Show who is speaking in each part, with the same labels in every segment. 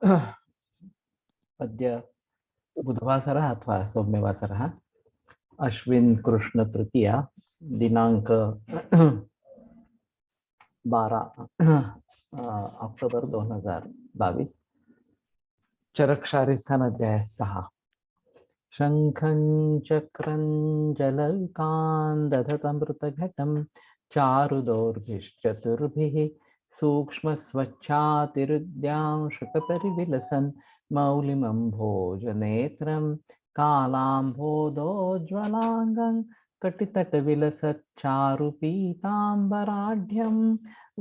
Speaker 1: अद्य बुधवासरः अथवा सौम्यवासरः अश्विन कृष्ण तृतीया दिनांक 12 अक्टोबर 2022 चरकशारिस्थान अध्याय 6 शंखं चक्रं जलौकान् दधतमृतघटं चारुदौर्भिश्चतुर्भिः सूक्ष्मस्वच्छातिरुद्यां शुकपरिविलसन् मौलिमम्भोजनेत्रं कालाम्भोदोज्ज्वलाङ्गं कटितटविलसच्चारुपीताम्बराढ्यं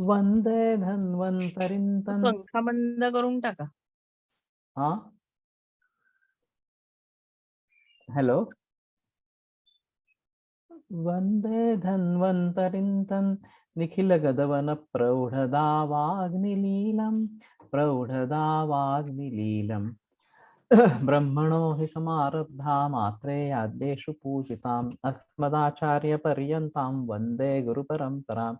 Speaker 1: वन्दे धन्वन्तरिं तन्
Speaker 2: पंखा बंद करून टाका.
Speaker 1: हेलो वन्दे धन्वन्तरिं तं प्रौढदावाग्निलीलं ब्रह्मणो हि समारब्धा मात्रेयाद्येषु पूजिताम् अस्मदाचार्यपर्यन्तां वन्दे गुरुपरम्पराम्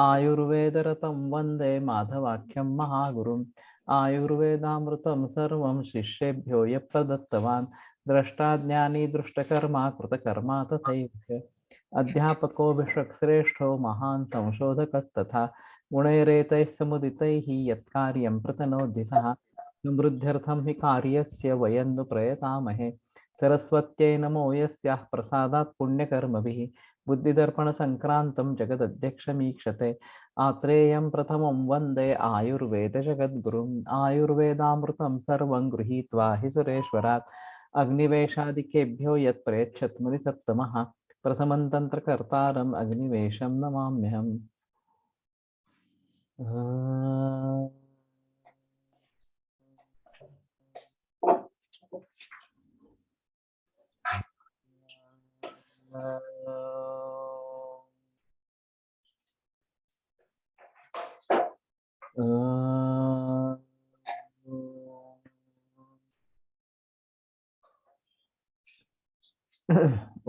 Speaker 1: आयुर्वेदरतं वन्दे माधवाख्यं महागुरुम् आयुर्वेदामृतं सर्वं शिष्येभ्यो यः प्रदत्तवान् द्रष्टाज्ञानी दृष्टकर्मा कृतकर्मा तथैव अध्यापको विश्वश्रेष्ठो महान् संशोधकस्तथा गुणैरेतैः समुदितैः यत्कार्यं प्रतनोदितः समृद्ध्यर्थं हि कार्यस्य वयं नु प्रयतामहे सरस्वत्यै नमो यस्याः प्रसादात् पुण्यकर्मभिः बुद्धिदर्पणसङ्क्रान्तं जगदध्यक्षमीक्षते आत्रेयं प्रथमं वन्दे आयुर्वेदजगद्गुरुम् आयुर्वेदामृतं सर्वं गृहीत्वा हि सुरेश्वरात् अग्निवेशादिकेभ्यो यत् प्रयच्छत् मुनिसत्तमः प्रथमं तन्त्रकर्तारम् अग्निवेशं नमाम्यहम्।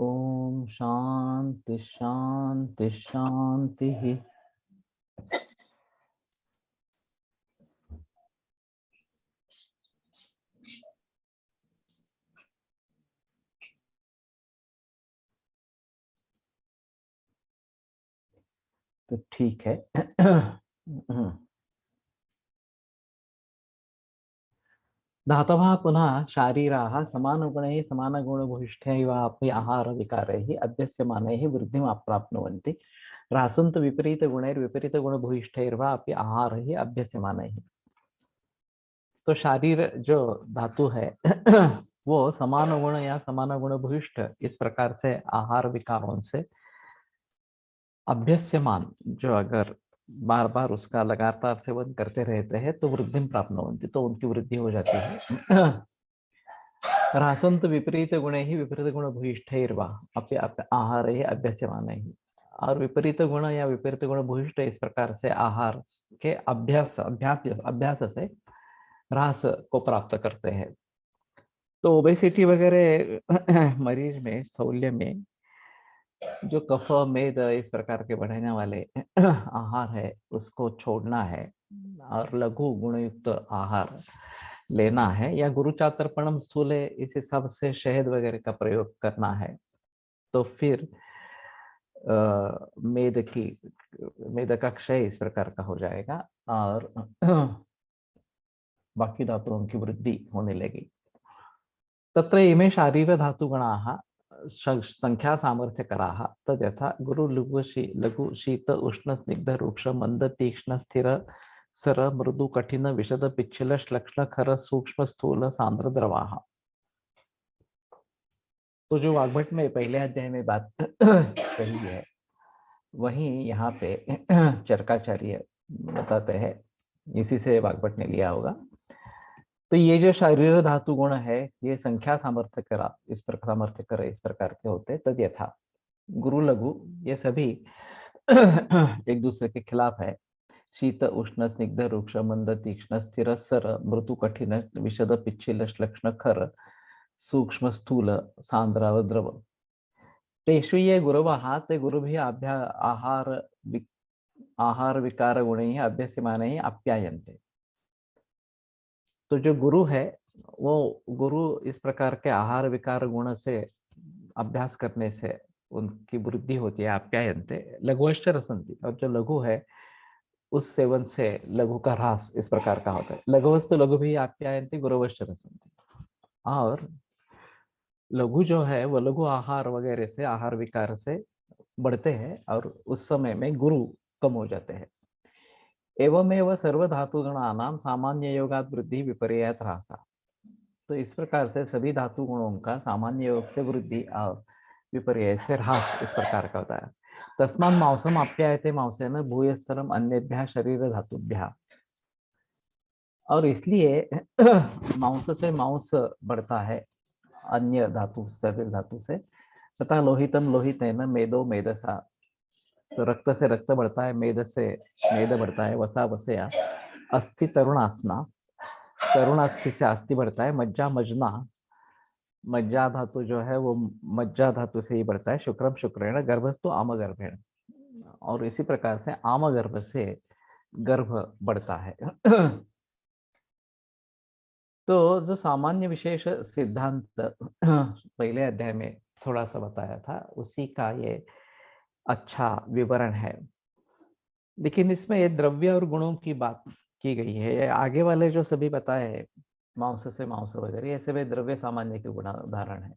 Speaker 1: ओम शांति शांति शांति। तो ठीक है। धातवः पुनः शारीराः समानगुणैः समानगुणभूयिष्ठैः अपि आहारविकारैः अभ्यस्यमानैः वृद्धिम् आप्राप्नुवन्ति। ह्रासुं तु विपरीतगुणैर्विपरीतगुणभूयिष्ठैर्वा अपि आहारैः अभ्यस्यमानैः। तो शारीर जो धातु है वो समान गुण या समान गुण भूयिष्ठ इस प्रकार से आहार विकारों से अभ्यस्यमान जो अगर बार बार उसका लगातार सेवन करते रहते हैं तो वृद्धि प्राप्त होती, तो उनकी वृद्धि हो जाती है। ह्रासंत विपरीत गुणे ही विपरीत गुण भूयिष्ठैर्वा अपि आहार ही अभ्यस्यमान ही, और विपरीत गुण या विपरीत गुण भूयिष्ठ इस प्रकार से आहार के अभ्यास अभ्यास अभ्यास से ह्रास को प्राप्त करते हैं। तो ओबेसिटी वगैरह मरीज में स्थौल्य में जो कफ मेद इस प्रकार के बढ़ाने वाले आहार है उसको छोड़ना है और लघु गुणयुक्त आहार लेना है, या गुरुचातर्पणम स्थूले इस हिसाब से शहद वगैरह का प्रयोग करना है, तो फिर मेद का क्षय इस प्रकार का हो जाएगा और बाकी धातुओं की वृद्धि होने लगी। तत्र इमे शारीर धातुगणाः संख्या सामर्थ्यकराः तद्यथा गुरु लघु शीत उष्ण स्निग्ध रुक्ष मंद तीक्ष्ण स्थिर सर मृदु कठिन विशद पिच्छल श्लक्ष्ण खर सूक्ष्म स्थूल सांद्र द्रवाः। तो जो वाग्भट में पहले अध्याय में बात कही है वहीं यहाँ पे चरकाचार्य बताते हैं, इसी से वाग्भट ने लिया होगा। तो ये जो शारीर धातु गुण है ये संख्या सामर्थ्य करा इस प्रकार सामर्थ्य कर इस प्रकार के होते, तद यथा गुरु लघु ये सभी एक दूसरे के खिलाफ है। शीत उष्ण स्निग्ध रुक्ष मंद तीक्ष्ण स्थिर सर मृदु कठिन विशद पिच्छिल श्लक्ष्ण खर सूक्ष्म स्थूल सांद्र द्रव तेषु ये गुरवः ते गुरुभिः आहार विकार गुणैः अभ्यस्यमानैः आप्यायन्ते। तो जो गुरु है वो गुरु इस प्रकार के आहार विकार गुण से अभ्यास करने से उनकी वृद्धि होती है, आप्यायन्ते लघुश्च रसन्ति। और जो लघु है उस सेवन से लघु का ह्रास इस प्रकार का होता है। लघुवस्तु लघु भी आप्यायन्ते गुरुवश्च रसन्ति। और लघु जो है वो लघु आहार वगैरह से, आहार विकार से बढ़ते हैं और उस समय में गुरु कम हो जाते हैं। एवमेव सर्व धातुगणानां सामान्य योगात् वृद्धि विपर्ययात् ह्रासा। तो इस प्रकार से सभी धातु गुणों का सामान्य योग से वृद्धि और विपर्य से ह्रास इस प्रकार का होता है। तस्मात् मांसम आप्यायते मांसेन भूयस्तरम अन्येभ्यः शरीर धातुभ्यः। और इसलिए मांस से मांस बढ़ता है अन्य धातु शरीर धातु से, तथा लोहितम लोहितेन मेदो मेदसा। तो रक्त से रक्त बढ़ता है, मेद से मेद बढ़ता है, वसा वसया। अस्थि तरुणास्ना, तरुणास्थि से अस्थि बढ़ता है। मज्जा मजना, मज्जा धातु जो है वो मज्जा धातु से ही बढ़ता है। शुक्रम शुक्रेण, गर्भस्तु आम गर्भेण। और इसी प्रकार से आम गर्भ से गर्भ बढ़ता है। तो जो सामान्य विशेष सिद्धांत पहले अध्याय में थोड़ा सा बताया था, उसी का ये अच्छा विवरण है। लेकिन इसमें ये द्रव्य और गुणों की बात की गई है। ये आगे वाले जो सभी बताए हैं, मांस से मांस वगैरह, ये सभी द्रव्य सामान्य के गुण उदाहरण है।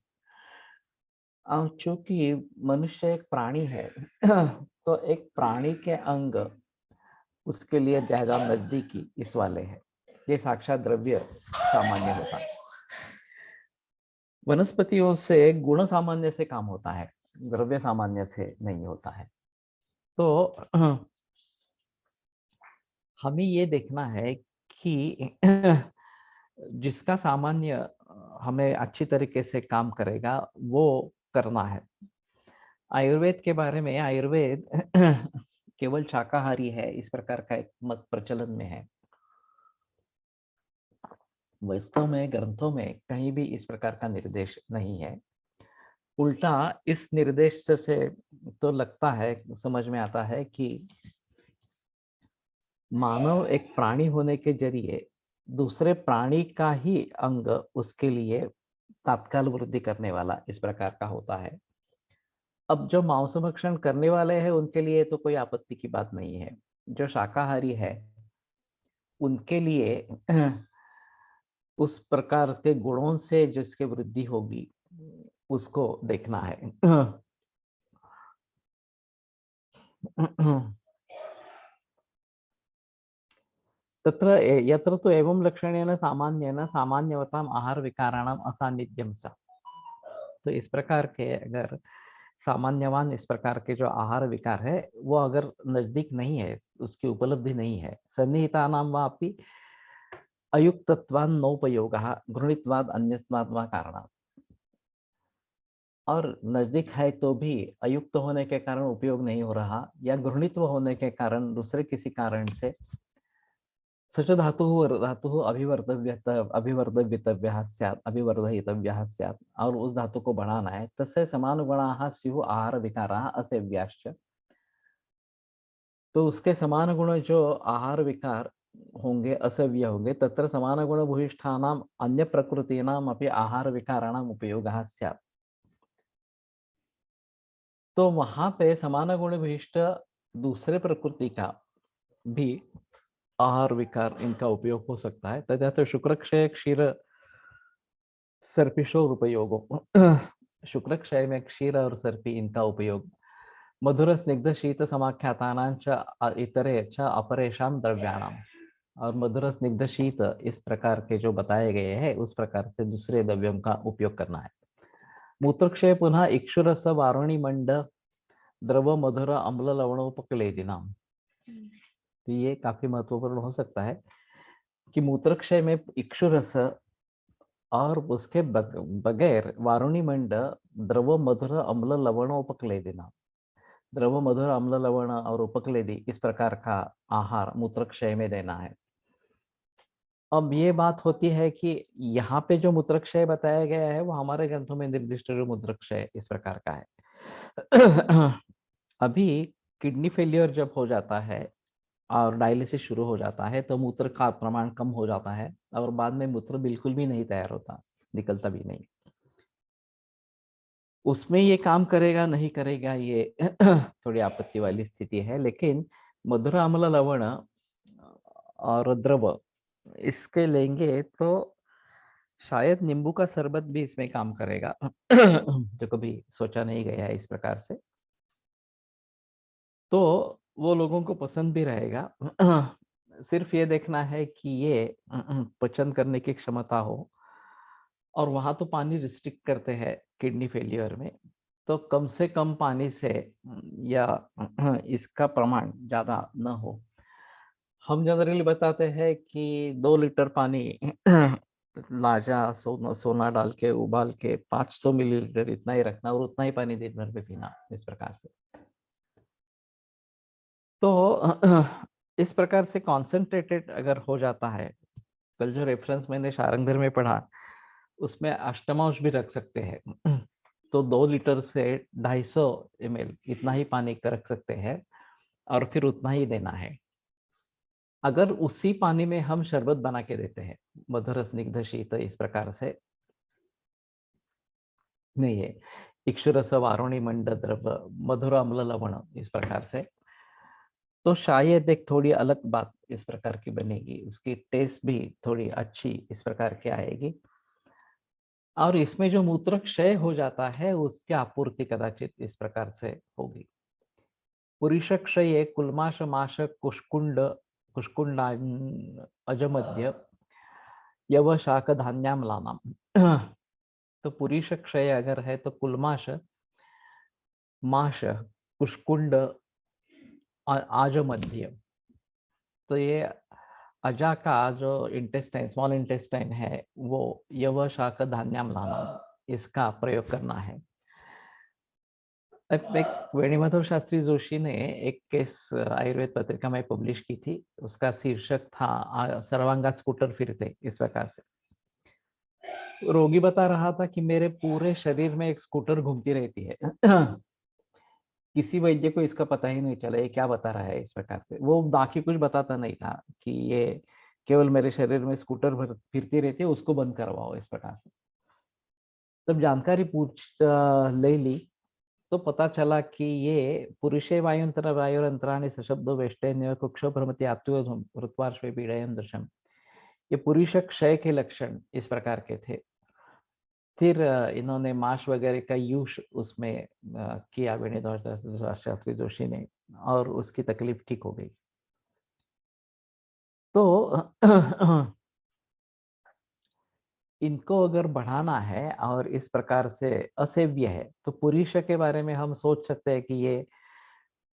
Speaker 1: और चूंकि मनुष्य एक प्राणी है तो एक प्राणी के अंग उसके लिए ज्यादा नजदीकी इस वाले है। ये साक्षात द्रव्य सामान्य होता है। वनस्पतियों से गुण सामान्य से काम होता है, द्रव्य सामान्य से नहीं होता है। तो हमें ये देखना है कि जिसका सामान्य हमें अच्छी तरीके से काम करेगा वो करना है। आयुर्वेद के बारे में, आयुर्वेद केवल शाकाहारी है इस प्रकार का एक मत प्रचलन में है। वास्तव में ग्रंथों में कहीं भी इस प्रकार का निर्देश नहीं है। उल्टा इस निर्देश से तो लगता है, समझ में आता है कि मानव एक प्राणी होने के जरिए दूसरे प्राणी का ही अंग उसके लिए तात्काल वृद्धि करने वाला इस प्रकार का होता है। अब जो मांस भक्षण करने वाले हैं उनके लिए तो कोई आपत्ति की बात नहीं है। जो शाकाहारी है उनके लिए उस प्रकार के गुणों से जिसके वृद्धि होगी उसको देखना है। तत्र यत्र तो एवं लक्षणेन सामान्येन सामान्यवताम आहार विकाराणाम असान्निध्यम सा। तो इस प्रकार के अगर सामान्यवान इस प्रकार के जो आहार विकार है वो अगर नजदीक नहीं है, उसकी उपलब्धि नहीं है, सन्निहितानाम वापि अयुक्तत्वान् नोपयोगः गृहीत्वाद अन्यस्मात् वा कारणात्। और नजदीक है तो भी अयुक्त होने के कारण उपयोग नहीं हो रहा, या गृहीत्व होने के कारण दूसरे किसी कारण से सच धातु अभिवर्धव्यः स्यात्, अभिवर्धयितव्यः स्यात्, और उस धातु को बढ़ाना है। तस्य समानुगुणाः स्युः आहार विकाराः असेव्याश्च। तो उसके समान गुण जो आहार विकार होंगे, असव्य होंगे, तत्र समान गुण भूयिष्ठानाम अन्य प्रकृतीनाम अपि आहार विकाराणाम उपयोगः स्यात्। तो वहां पे समान गुण भूयिष्ठ दूसरे प्रकृति का भी आहार विकार इनका उपयोग हो सकता है। तथा तो शुक्रक्षय क्षीर सर्पिशो उपयोगो। शुक्रक्षय में क्षीर और सर्पी इनका उपयोग मधुर स्निग्ध शीत समाख्यातानांच इतरे च अपरेशाम द्रव्याणाम। और मधुर स्निग्ध शीत इस प्रकार के जो बताए गए हैं उस प्रकार से दूसरे द्रव्यों का उपयोग करना है। मूत्रक्षय पुनः इक्षुरस वारुणी मंड द्रव मधुर अम्ल लवणोपक्लेदिनाम। तो ये काफी महत्वपूर्ण हो सकता है कि मूत्रक्षय में इक्षुरस और उसके बगैर वारुणी मंड द्रव मधुर अम्ल लवणोपक्लेदिनाम। द्रव मधुर अम्ल लवण और उपक्लेदी इस प्रकार का आहार मूत्रक्षय में देना है। अब ये बात होती है कि यहाँ पे जो मूत्रक्षय बताया गया है वो हमारे ग्रंथों में निर्दिष्ट जो मूत्रक्षय इस प्रकार का है। अभी किडनी फेलियर जब हो जाता है और डायलिसिस शुरू हो जाता है तो मूत्र का प्रमाण कम हो जाता है और बाद में मूत्र बिल्कुल भी नहीं तैयार होता, निकलता भी नहीं। उसमें ये काम करेगा नहीं करेगा ये थोड़ी आपत्ति वाली स्थिति है, लेकिन मधुर अम्ल लवण और द्रव इसके लेंगे तो शायद नींबू का शरबत भी इसमें काम करेगा जो कभी सोचा नहीं गया है इस प्रकार से, तो वो लोगों को पसंद भी रहेगा। सिर्फ ये देखना है कि ये पचन करने की क्षमता हो, और वहां तो पानी रिस्ट्रिक्ट करते हैं किडनी फेलियर में, तो कम से कम पानी से या इसका प्रमाण ज्यादा न हो। हम जनरली बताते हैं कि 2 लीटर पानी लाजा सोना डाल के उबाल के 500 मिलीलीटर इतना ही रखना और उतना ही पानी दिन भर में पीना, इस प्रकार से। तो इस प्रकार से कॉन्सेंट्रेटेड अगर हो जाता है, कल जो रेफरेंस मैंने शारंगधर में पढ़ा उसमें अष्टमांश भी रख सकते हैं, तो 2 लीटर से 250 ml इतना ही पानी का रख सकते हैं और फिर उतना ही देना है। अगर उसी पानी में हम शरबत बना के देते हैं, मधुर स्निग्ध शीत इस प्रकार से नहीं है, इक्षुरस वारुणी मंड द्रव मधुर अम्ल लवण इस प्रकार से, तो शायद एक थोड़ी अलग बात इस प्रकार की बनेगी, उसकी टेस्ट भी थोड़ी अच्छी इस प्रकार की आएगी। और इसमें जो मूत्र क्षय हो जाता है उसकी आपूर्ति कदाचित इस प्रकार से होगी। पुरुष क्षय कुलमाश माश कुष्कुंड कुष्कुंडा अजमध्य यव शाक धान्यामलानाम। तो पुरुष क्षय अगर है तो कुलमाश माश कुष्कुंड आजमध्य, तो ये अजा का जो इंटेस्टाइन स्मॉल इंटेस्टाइन है वो यव शाक धान्यामलानाम इसका प्रयोग करना है। एक वेणुमाधव शास्त्री जोशी ने एक केस आयुर्वेद पत्रिका में पब्लिश की थी, उसका शीर्षक था सर्वांगा स्कूटर फिरते इस प्रकार से। रोगी बता रहा था कि मेरे पूरे शरीर में एक स्कूटर घूमती रहती है। किसी वैद्य को इसका पता ही नहीं चला ये क्या बता रहा है इस प्रकार से, वो बाकी कुछ बताता नहीं था कि ये केवल मेरे शरीर में स्कूटर फिरती रहती है, उसको बंद करवाओ इस प्रकार से। तब जानकारी पूछ ले ली तो पता चला कि ये पुरुषे वायुंतर वायुरंतराणि सशब्दो वेष्टेन्य कुक्षो भ्रमति आत्वधुम ऋत्वार्श्वे पीड़यन् दृशम, ये पुरुष क्षय के लक्षण इस प्रकार के थे। फिर इन्होंने माश वगैरह का यूज उसमें किया वेणुधर शास्त्री जोशी ने, और उसकी तकलीफ ठीक हो गई। तो इनको अगर बढ़ाना है और इस प्रकार से असेव्य है तो पुरुष के बारे में हम सोच सकते हैं कि ये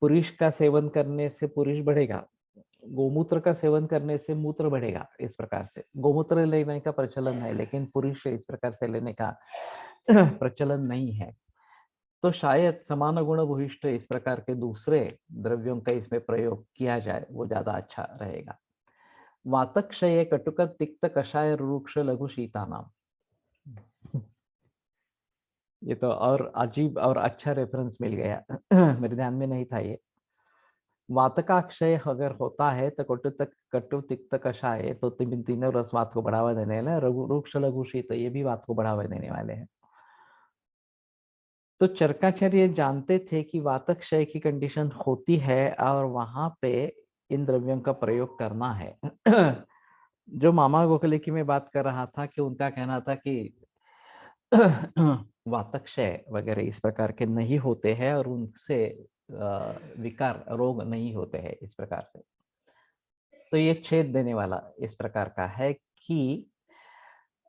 Speaker 1: पुरुष का सेवन करने से पुरुष बढ़ेगा, गोमूत्र का सेवन करने से मूत्र बढ़ेगा, इस प्रकार से गोमूत्र लेने का प्रचलन है लेकिन पुरुष इस प्रकार से लेने का प्रचलन नहीं है। तो शायद समान गुण भूयिष्ठ इस प्रकार के दूसरे द्रव्यों का इसमें प्रयोग किया जाए, वो ज्यादा अच्छा रहेगा। वातक क्षय कटुक तिक्त कषाय रुक्ष लघु शीता नाम, ये तो और अजीब और अच्छा रेफरेंस मिल गया। मेरे ध्यान में नहीं था ये। वातकाक्षय अगर होता है तो कटु तिक्त कषाय, तो तीनों रस वात को बढ़ावा देने वाले, रुक्ष लघु शीत ये भी वात को बढ़ावा देने वाले हैं। तो चरकाचार्य जानते थे कि वातक्षय की कंडीशन होती है और वहां पे इन द्रव्यों का प्रयोग करना है। जो मामा गोखले की मैं बात कर रहा था कि उनका कहना था कि वातक्षय वगैरह इस प्रकार के नहीं होते हैं और उनसे विकार रोग नहीं होते हैं इस प्रकार से। तो ये छेद देने वाला इस प्रकार का है कि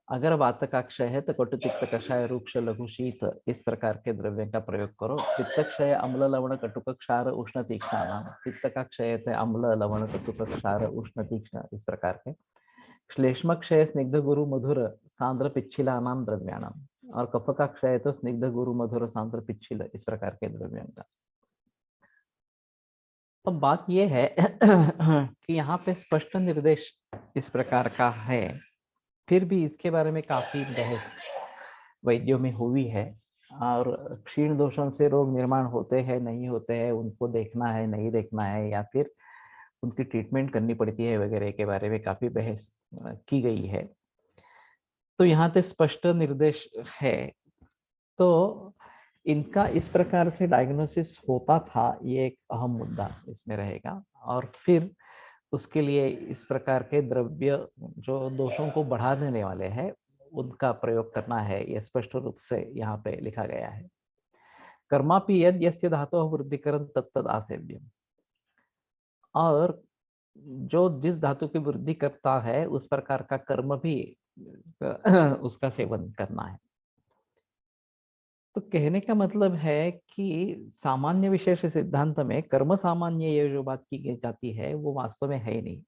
Speaker 1: अगर वातकाक्षय है तो कटु तिक्त कषाय रुक्ष लघु शीत इस प्रकार के द्रव्य का प्रयोग करो। पित्तक्षय अम्ल लवण कटुक क्षार उष्ण तीक्ष्ण, पित्त का क्षय थे अम्ल लवण कटुक क्षार उष्ण तीक्ष्ण इस प्रकार के। श्लेष्म क्षय स्निग्ध गुरु मधुर सांद्र पिच्छिला नाम द्रव्याणाम, और कफ का क्षय तो स्निग्ध गुरु मधुर सांद्र पिच्छिल इस प्रकार के द्रव्यों का। अब बात यह है कि यहाँ पे स्पष्ट निर्देश इस प्रकार का है, फिर भी इसके बारे में काफी बहस वैद्यों में हुई है, और क्षीण दोषों से रोग निर्माण होते हैं नहीं होते हैं उनको देखना है नहीं देखना है, या फिर उनकी ट्रीटमेंट करनी पड़ती है वगैरह के बारे में काफी बहस की गई है। तो यहाँ पे स्पष्ट निर्देश है। तो इनका इस प्रकार से डायग्नोसिस होता था, ये एक अहम मुद्दा इसमें रहेगा। और फिर उसके लिए इस प्रकार के द्रव्य जो दोषों को बढ़ा देने वाले हैं उनका प्रयोग करना है, यह स्पष्ट रूप से यहाँ पे लिखा गया है। कर्मापि यद यस्य धातोः वृद्धिकरण तत्तद आसेव्यम। और जो जिस धातु की वृद्धि करता है उस प्रकार का कर्म भी उसका सेवन करना है। तो कहने का मतलब है कि सामान्य विशेष सिद्धांत में कर्म सामान्य ये जो बात की जाती है वो वास्तव में है ही नहीं,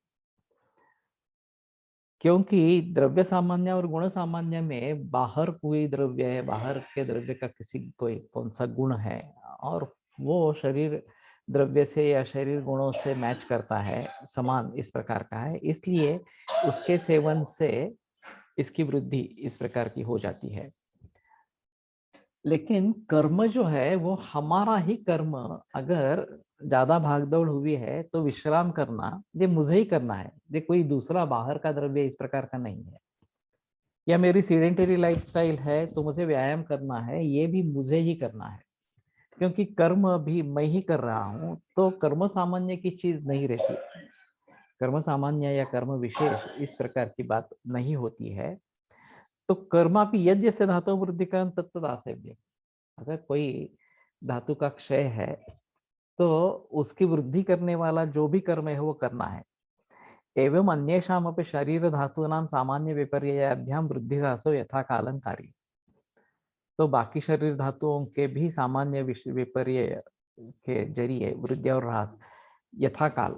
Speaker 1: क्योंकि द्रव्य सामान्य और गुण सामान्य में बाहर कोई द्रव्य है, बाहर के द्रव्य का किसी कोई कौन सा गुण है और वो शरीर द्रव्य से या शरीर गुणों से मैच करता है, समान इस प्रकार का है, इसलिए उसके सेवन से इसकी वृद्धि इस प्रकार की हो जाती है। लेकिन कर्म जो है वो हमारा ही कर्म अगर ज्यादा भागदौड़ हुई है तो विश्राम करना ये मुझे ही करना है, ये कोई दूसरा बाहर का द्रव्य इस प्रकार का नहीं है। या मेरी सीडेंटरी लाइफस्टाइल है तो मुझे व्यायाम करना है, ये भी मुझे ही करना है, क्योंकि कर्म भी मैं ही कर रहा हूँ। तो कर्म सामान्य की चीज नहीं रहती, कर्म सामान्य या कर्म विशेष इस प्रकार की बात नहीं होती है। तो कर्मापि यज्ञ से धातु वृद्धि का तत्तदासेव्य। अगर कोई धातु का क्षय है तो उसकी वृद्धि करने वाला जो भी कर्म है वो करना है। एवं अन्येषामपि शरीर धातूनां सामान्य विपर्ययाभ्याम वृद्धि ह्रासो यथा कालं कार्य। तो बाकी शरीर धातुओं के भी सामान्य विपर्य के जरिए वृद्धि और ह्रास यथाकाल,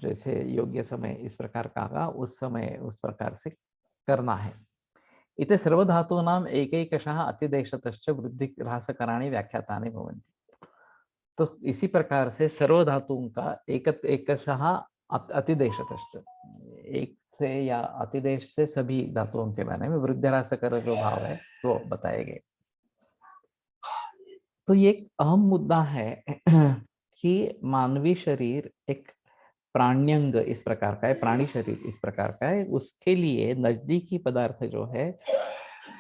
Speaker 1: जैसे योग्य समय इस प्रकार का उस समय उस प्रकार से करना है। इते सर्वधातूनां एकैकशः अतिदेशतश्च वृद्धि ह्रासकराणि व्याख्यातानि भवन्ति। तो इसी प्रकार से सर्व धातुओं का एकशः अतिदेशतश्च, एक से या अतिदेश से सभी धातुओं के बारे में वृद्धिरासकर जो भाव है वो बताए गए। तो ये एक अहम मुद्दा है कि मानवी शरीर एक प्राण्यंग इस प्रकार का है, प्राणी शरीर इस प्रकार का है, उसके लिए नजदीकी पदार्थ जो है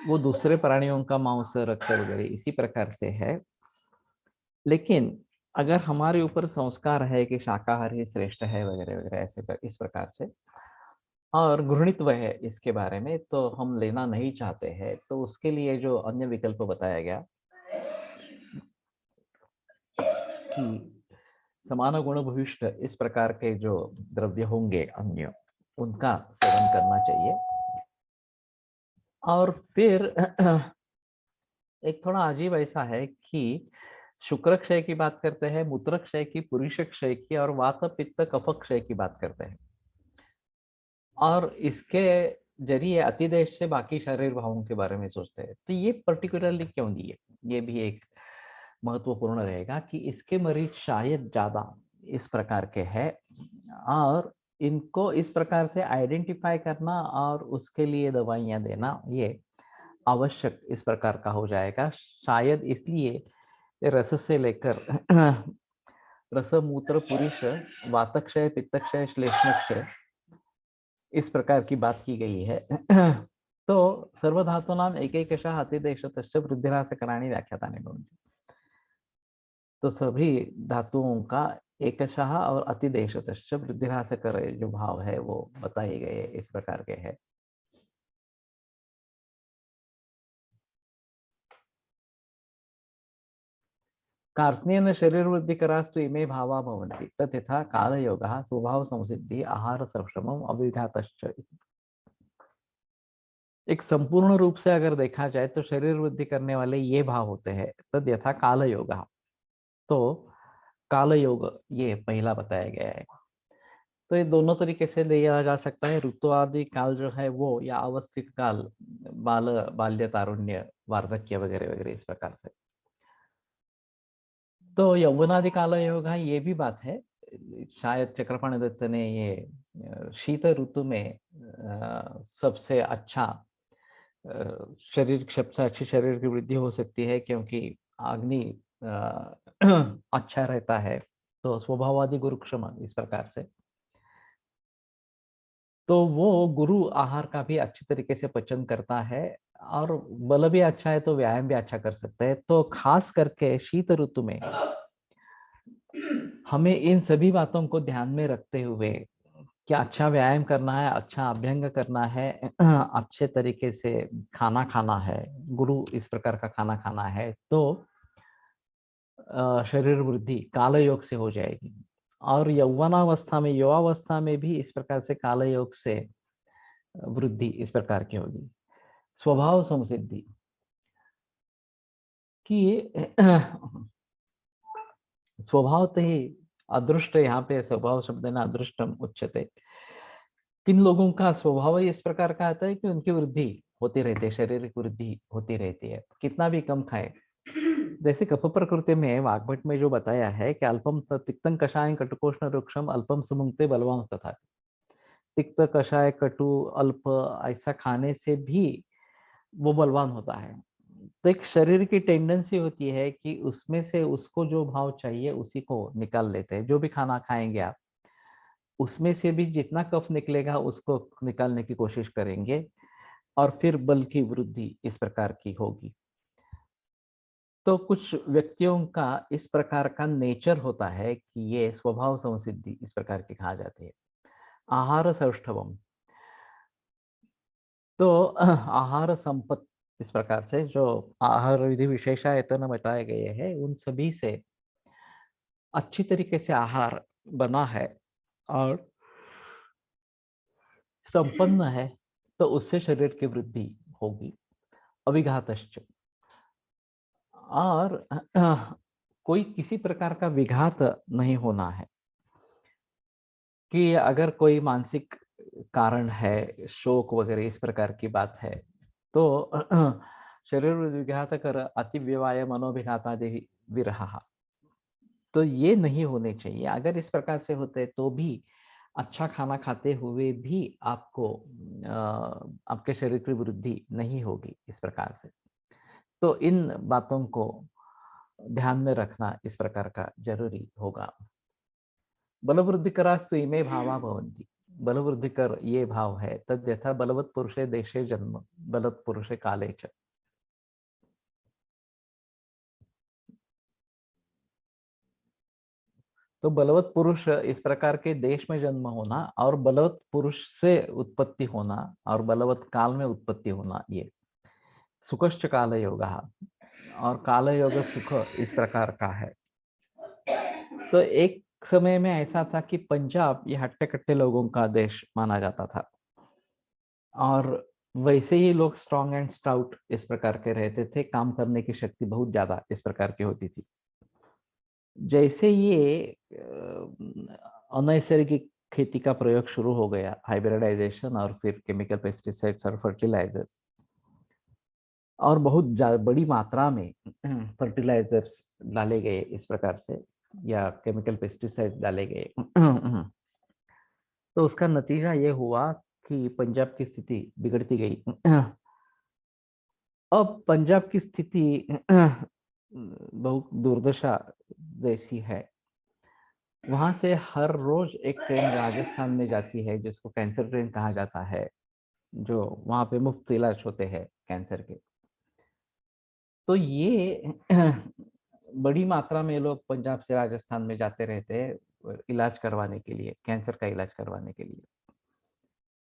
Speaker 1: वो दूसरे प्राणियों का मांस रक्त वगैरह इसी प्रकार से है। लेकिन अगर हमारे ऊपर संस्कार है कि शाकाहारी श्रेष्ठ है वगैरह वगैरह ऐसे इस प्रकार से और घृणित्व है इसके बारे में, तो हम लेना नहीं चाहते हैं, तो उसके लिए जो अन्य विकल्प बताया गया कि समान गुण भविष्ठ इस प्रकार के जो द्रव्य होंगे अन्य, उनका सेवन करना चाहिए। और फिर एक थोड़ा अजीब ऐसा है कि शुक्र क्षय की बात करते हैं, मूत्र क्षय की, पुरुष क्षय की और वात पित्त कफ क्षय की बात करते हैं, और इसके जरिए अतिदेश से बाकी शरीर भावों के बारे में सोचते हैं। तो ये पर्टिकुलरली क्यों दिए, ये भी एक महत्वपूर्ण रहेगा कि इसके मरीज शायद ज्यादा इस प्रकार के हैं और इनको इस प्रकार से आइडेंटिफाई करना और उसके लिए दवाइयां देना ये आवश्यक इस प्रकार का हो जाएगा। शायद इसलिए रस से लेकर रस मूत्र पुरुष वातक्षय पित्तक्षय श्लेष्मक्षय इस प्रकार की बात की गई है। तो सर्वधातूनाम एकैकशः अतिदेशतश्च वृद्धिह्रासकराणि व्याख्यातानि भवन्ति। तो सभी धातुओं का एकशः और अतिदेशतश्च वृद्धिह्रासकर जो भाव है वो बताए गए इस प्रकार के है। कार्त्स्येन शरीरवृद्धिकरास्तु इमे भावा भवन्ति तथा कालयोगः स्वभाव संसिद्धि आहार संश्रमम् अभिघातश्च। एक संपूर्ण रूप से अगर देखा जाए तो शरीर वृद्धि करने वाले ये भाव होते हैं, तद यथा काल योग। तो काल योग ये पहला बताया गया है। तो ये दोनों तरीके से लिया जा सकता है। ऋतु आदि काल जो है वो, या अवस्थित काल, बाल्य तारुण्य वार्धक्य वगैरह वगैरह इस प्रकार से। तो यौवनादि काल योग ये भी बात है। शायद चक्रपाणि दत्त ने ये शीत ऋतु में सबसे अच्छा शरीर, सबसे अच्छी शरीर की वृद्धि हो सकती है, क्योंकि अग्नि अच्छा रहता है तो स्वभावादि गुरु क्षम इस प्रकार से। तो वो गुरु आहार का भी अच्छी तरीके से पचन करता है और बल भी अच्छा है तो व्यायाम भी अच्छा कर सकता है। तो खास करके शीत ऋतु में हमें इन सभी बातों को ध्यान में रखते हुए क्या अच्छा व्यायाम करना है, अच्छा अभ्यंग करना है, अच्छे तरीके से खाना खाना है, गुरु इस प्रकार का खाना खाना है, तो शरीर वृद्धि काल योग से हो जाएगी। और यौवनावस्था में, युवावस्था में भी इस प्रकार से काल योग से वृद्धि इस प्रकार की होगी। स्वभाव संसिद्धि कि स्वभाव तो ही अदृष्ट, यहाँ पे स्वभाव शब्द है ना, अदृष्टम उच्यते। किन लोगों का स्वभाव ही इस प्रकार का आता है कि उनकी वृद्धि होती रहती है, शारीरिक वृद्धि होती रहती है, कितना भी कम खाए। जैसे कफ प्रकृति में वाग्भट में जो बताया है कि अल्पम तिक्तम कषाय कटुकोष्ण रुक्षम अल्पम सुमुंगते बलवान तथा। तिक्त, कषाय, कटु, अल्प ऐसा खाने से भी वो बलवान होता है। तो एक शरीर की टेंडेंसी होती है कि उसमें से उसको जो भाव चाहिए उसी को निकाल लेते हैं। जो भी खाना खाएंगे आप, उसमें से भी जितना कफ निकलेगा उसको निकालने की कोशिश करेंगे और फिर बल की वृद्धि इस प्रकार की होगी। तो कुछ व्यक्तियों का इस प्रकार का नेचर होता है कि ये स्वभाव संसिद्धि इस प्रकार की कहा जाती है। आहार सौष्ठवम, तो आहार संपत इस प्रकार से जो आहार विधि विशेषायतन बताए गए हैं उन सभी से अच्छी तरीके से आहार बना है और संपन्न है, तो उससे शरीर की वृद्धि होगी। अविघातश्च, और कोई किसी प्रकार का विघात नहीं होना है कि अगर कोई मानसिक कारण है, शोक वगैरह इस प्रकार की बात है, तो शरीर विघात कर अति विवाय मनोभिघाता विरहा, तो ये नहीं होने चाहिए। अगर इस प्रकार से होते तो भी अच्छा खाना खाते हुए भी आपको आपके शरीर की वृद्धि नहीं होगी इस प्रकार से। तो इन बातों को ध्यान में रखना इस प्रकार का जरूरी होगा। बलवृद्धिकरास्तु इमे भावा भवन्ति, बलवृद्धिकर ये भाव है, तद यथा बलवत् पुरुषे देशे जन्म बलवत् पुरुषे काले च। तो बलवत् पुरुष इस प्रकार के देश में जन्म होना और बलवत् पुरुष से उत्पत्ति होना और बलवत् काल में उत्पत्ति होना, ये सुखश्च काल योग, और काल योग सुख इस प्रकार का है। तो एक समय में ऐसा था कि पंजाब ये हट्टे कट्टे लोगों का देश माना जाता था और वैसे ही लोग स्ट्रॉन्ग एंड स्टाउट इस प्रकार के रहते थे, काम करने की शक्ति बहुत ज्यादा इस प्रकार की होती थी। जैसे ये अनैसर्गिक खेती का प्रयोग शुरू हो गया, हाइब्रिडाइजेशन और फिर केमिकल पेस्टिसाइड्स और फर्टिलाइजर्स, और बहुत बड़ी मात्रा में फर्टिलाइजर्स डाले गए इस प्रकार से या केमिकल पेस्टिसाइड डाले गए, तो उसका नतीजा ये हुआ कि पंजाब की स्थिति बिगड़ती गई। अब पंजाब की स्थिति बहुत दुर्दशा जैसी है। वहां से हर रोज एक ट्रेन राजस्थान में जाती है जिसको कैंसर ट्रेन कहा जाता है, जो वहां पे मुफ्त इलाज होते हैं कैंसर के। तो ये बड़ी मात्रा में लोग पंजाब से राजस्थान में जाते रहते हैं इलाज करवाने के लिए, कैंसर का इलाज करवाने के लिए।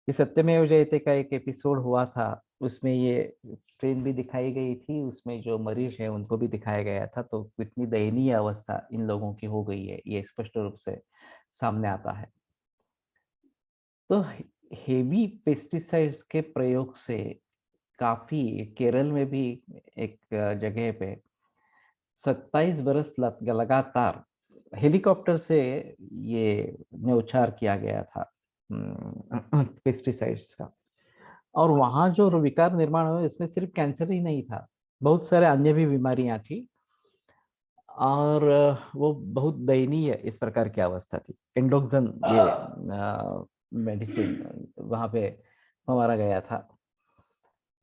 Speaker 1: ये सत्यमेव जयते का एक एपिसोड हुआ था, उसमें ये ट्रेन भी दिखाई गई थी, उसमें जो मरीज है उनको भी दिखाया गया था। तो कितनी दयनीय अवस्था इन लोगों की हो गई है ये स्पष्ट रूप से सामने आता है। तो हेवी पेस्टिसाइड्स के प्रयोग से काफी, केरल में भी एक जगह पे 27 बरस लगातार हेलीकॉप्टर से ये न्यौछार किया गया था पेस्टिसाइड्स का। और वहां जो विकार निर्माण हुआ इसमें सिर्फ कैंसर ही नहीं था, बहुत सारे अन्य भी बीमारियां थी और वो बहुत दयनीय इस प्रकार की अवस्था थी। एंडोक्सन ये मेडिसिन वहां पे हमारा गया था।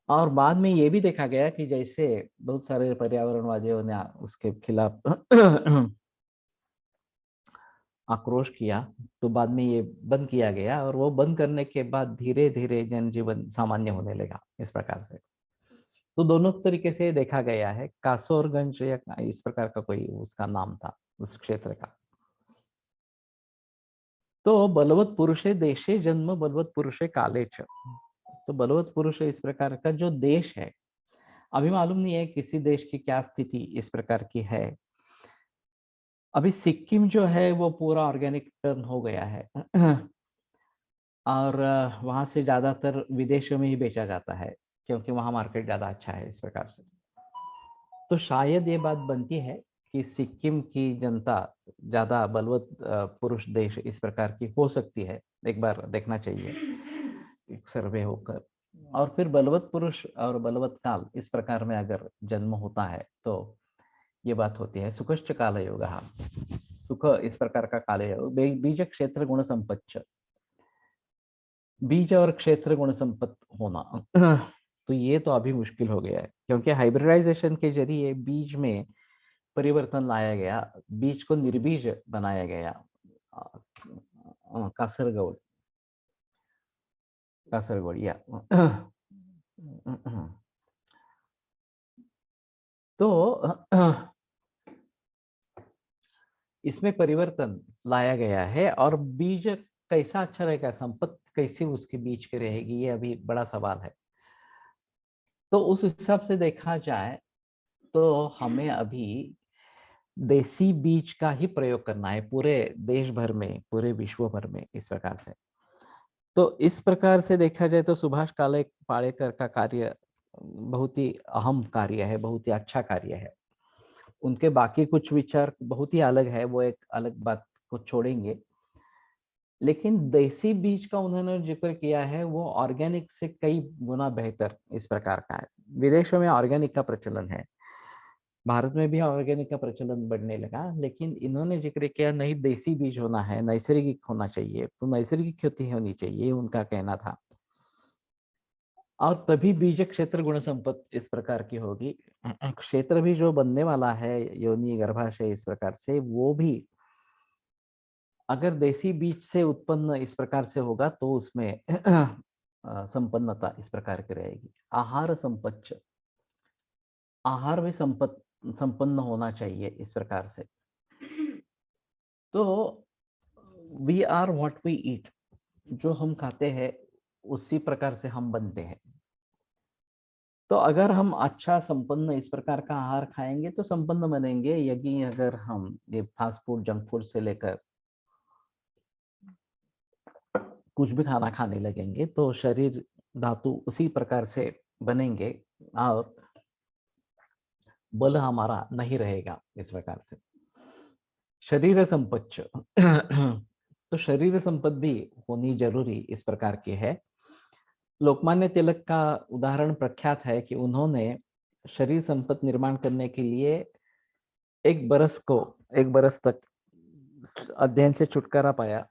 Speaker 1: और बाद में ये भी देखा गया कि जैसे बहुत सारे पर्यावरणवादियों ने उसके खिलाफ आक्रोश किया तो बाद में ये बंद किया गया, और वो बंद करने के बाद धीरे धीरे जनजीवन सामान्य होने लगा इस प्रकार से। तो दोनों तरीके से देखा गया है। कासोरगंज या इस प्रकार का कोई उसका नाम था उस क्षेत्र का। तो बलवत पुरुषे देशे जन्म बलवत पुरुषे काले च। तो बलवत पुरुष इस प्रकार का जो देश है, अभी मालूम नहीं है किसी देश की क्या स्थिति इस प्रकार की है। अभी सिक्किम जो है वो पूरा ऑर्गेनिक टर्न हो गया है और वहां से ज्यादातर विदेशों में ही बेचा जाता है, क्योंकि वहां मार्केट ज्यादा अच्छा है इस प्रकार से। तो शायद ये बात बनती है कि सिक्किम की जनता ज्यादा बलवत पुरुष देश इस प्रकार की हो सकती है। एक बार देखना चाहिए एक सर्वे होकर। और फिर बलवत पुरुष और बलवत काल इस प्रकार में अगर जन्म होता है तो ये बात होती है सुखश्च काल योग। सुख इस प्रकार का काल योग, बीज क्षेत्र गुण संपच्च, बीज और क्षेत्र गुण संपत्त होना तो ये तो अभी मुश्किल हो गया है, क्योंकि हाइब्रिडाइजेशन के जरिए बीज में परिवर्तन लाया गया, बीज को निर्बीज बनाया गया। कासरगोड, कासरगोड या तो इसमें परिवर्तन लाया गया है, और बीज कैसा अच्छा रहेगा, संपत्ति कैसी उसके बीज की रहेगी, ये अभी बड़ा सवाल है। तो उस हिसाब से देखा जाए तो हमें अभी देसी बीज का ही प्रयोग करना है पूरे देश भर में, पूरे विश्व भर में इस प्रकार से। तो इस प्रकार से देखा जाए तो सुभाष काले पालेकर का कार्य बहुत ही अहम कार्य है, बहुत ही अच्छा कार्य है। उनके बाकी कुछ विचार बहुत ही अलग है, वो एक अलग बात को छोड़ेंगे। लेकिन देसी बीज का उन्होंने जिक्र किया है वो ऑर्गेनिक से कई गुना बेहतर इस प्रकार का है। विदेशों में ऑर्गेनिक का प्रचलन है, भारत में भी ऑर्गेनिक का प्रचलन बढ़ने लगा, लेकिन इन्होंने जिक्र किया नहीं, देसी बीज होना है, नैसर्गिक होना चाहिए, तो नैसर्गिक खेती होनी चाहिए, उनका कहना था। और तभी बीज क्षेत्र गुण संपत्ति इस प्रकार की होगी। क्षेत्र भी जो बनने वाला है योनि गर्भाशय इस प्रकार से, वो भी अगर देसी बीज से उत्पन्न इस प्रकार से होगा तो उसमें संपन्नता इस प्रकार की रहेगी। आहार संपच्च, आहार भी संपन्न होना चाहिए इस प्रकार से। तो we are what we eat, जो हम खाते हैं उसी प्रकार से हम बनते हैं। तो अगर हम अच्छा संपन्न इस प्रकार का आहार खाएंगे तो संपन्न बनेंगे। यदि अगर हम ये फास्ट फूड जंक फूड से लेकर कुछ भी खाना खाने लगेंगे तो शरीर धातु उसी प्रकार से बनेंगे और बल हमारा नहीं रहेगा इस प्रकार से। शरीर संपत्ति तो शरीर संपत्ति भी होनी जरूरी इस प्रकार की है। लोकमान्य तिलक का उदाहरण प्रख्यात है कि उन्होंने शरीर संपत्ति निर्माण करने के लिए एक बरस तक अध्ययन से छुटकारा पाया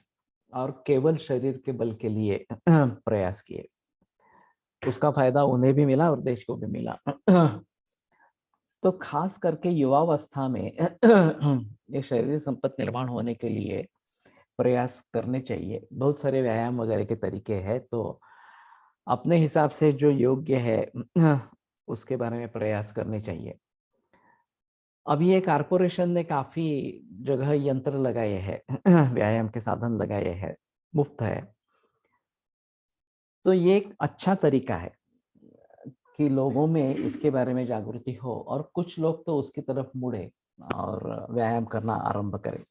Speaker 1: और केवल शरीर के बल के लिए प्रयास किए। उसका फायदा उन्हें भी मिला और देश को भी मिला। तो खास करके युवावस्था में ये शरीर संपत्ति निर्माण होने के लिए प्रयास करने चाहिए। बहुत सारे व्यायाम वगैरह के तरीके हैं, तो अपने हिसाब से जो योग्य है उसके बारे में प्रयास करने चाहिए। अभी ये कारपोरेशन ने काफी जगह यंत्र लगाए हैं व्यायाम के साधन लगाए हैं, मुफ्त है। तो ये एक अच्छा तरीका है कि लोगों में इसके बारे में जागृति हो और कुछ लोग तो उसकी तरफ मुड़े और व्यायाम करना आरंभ करें।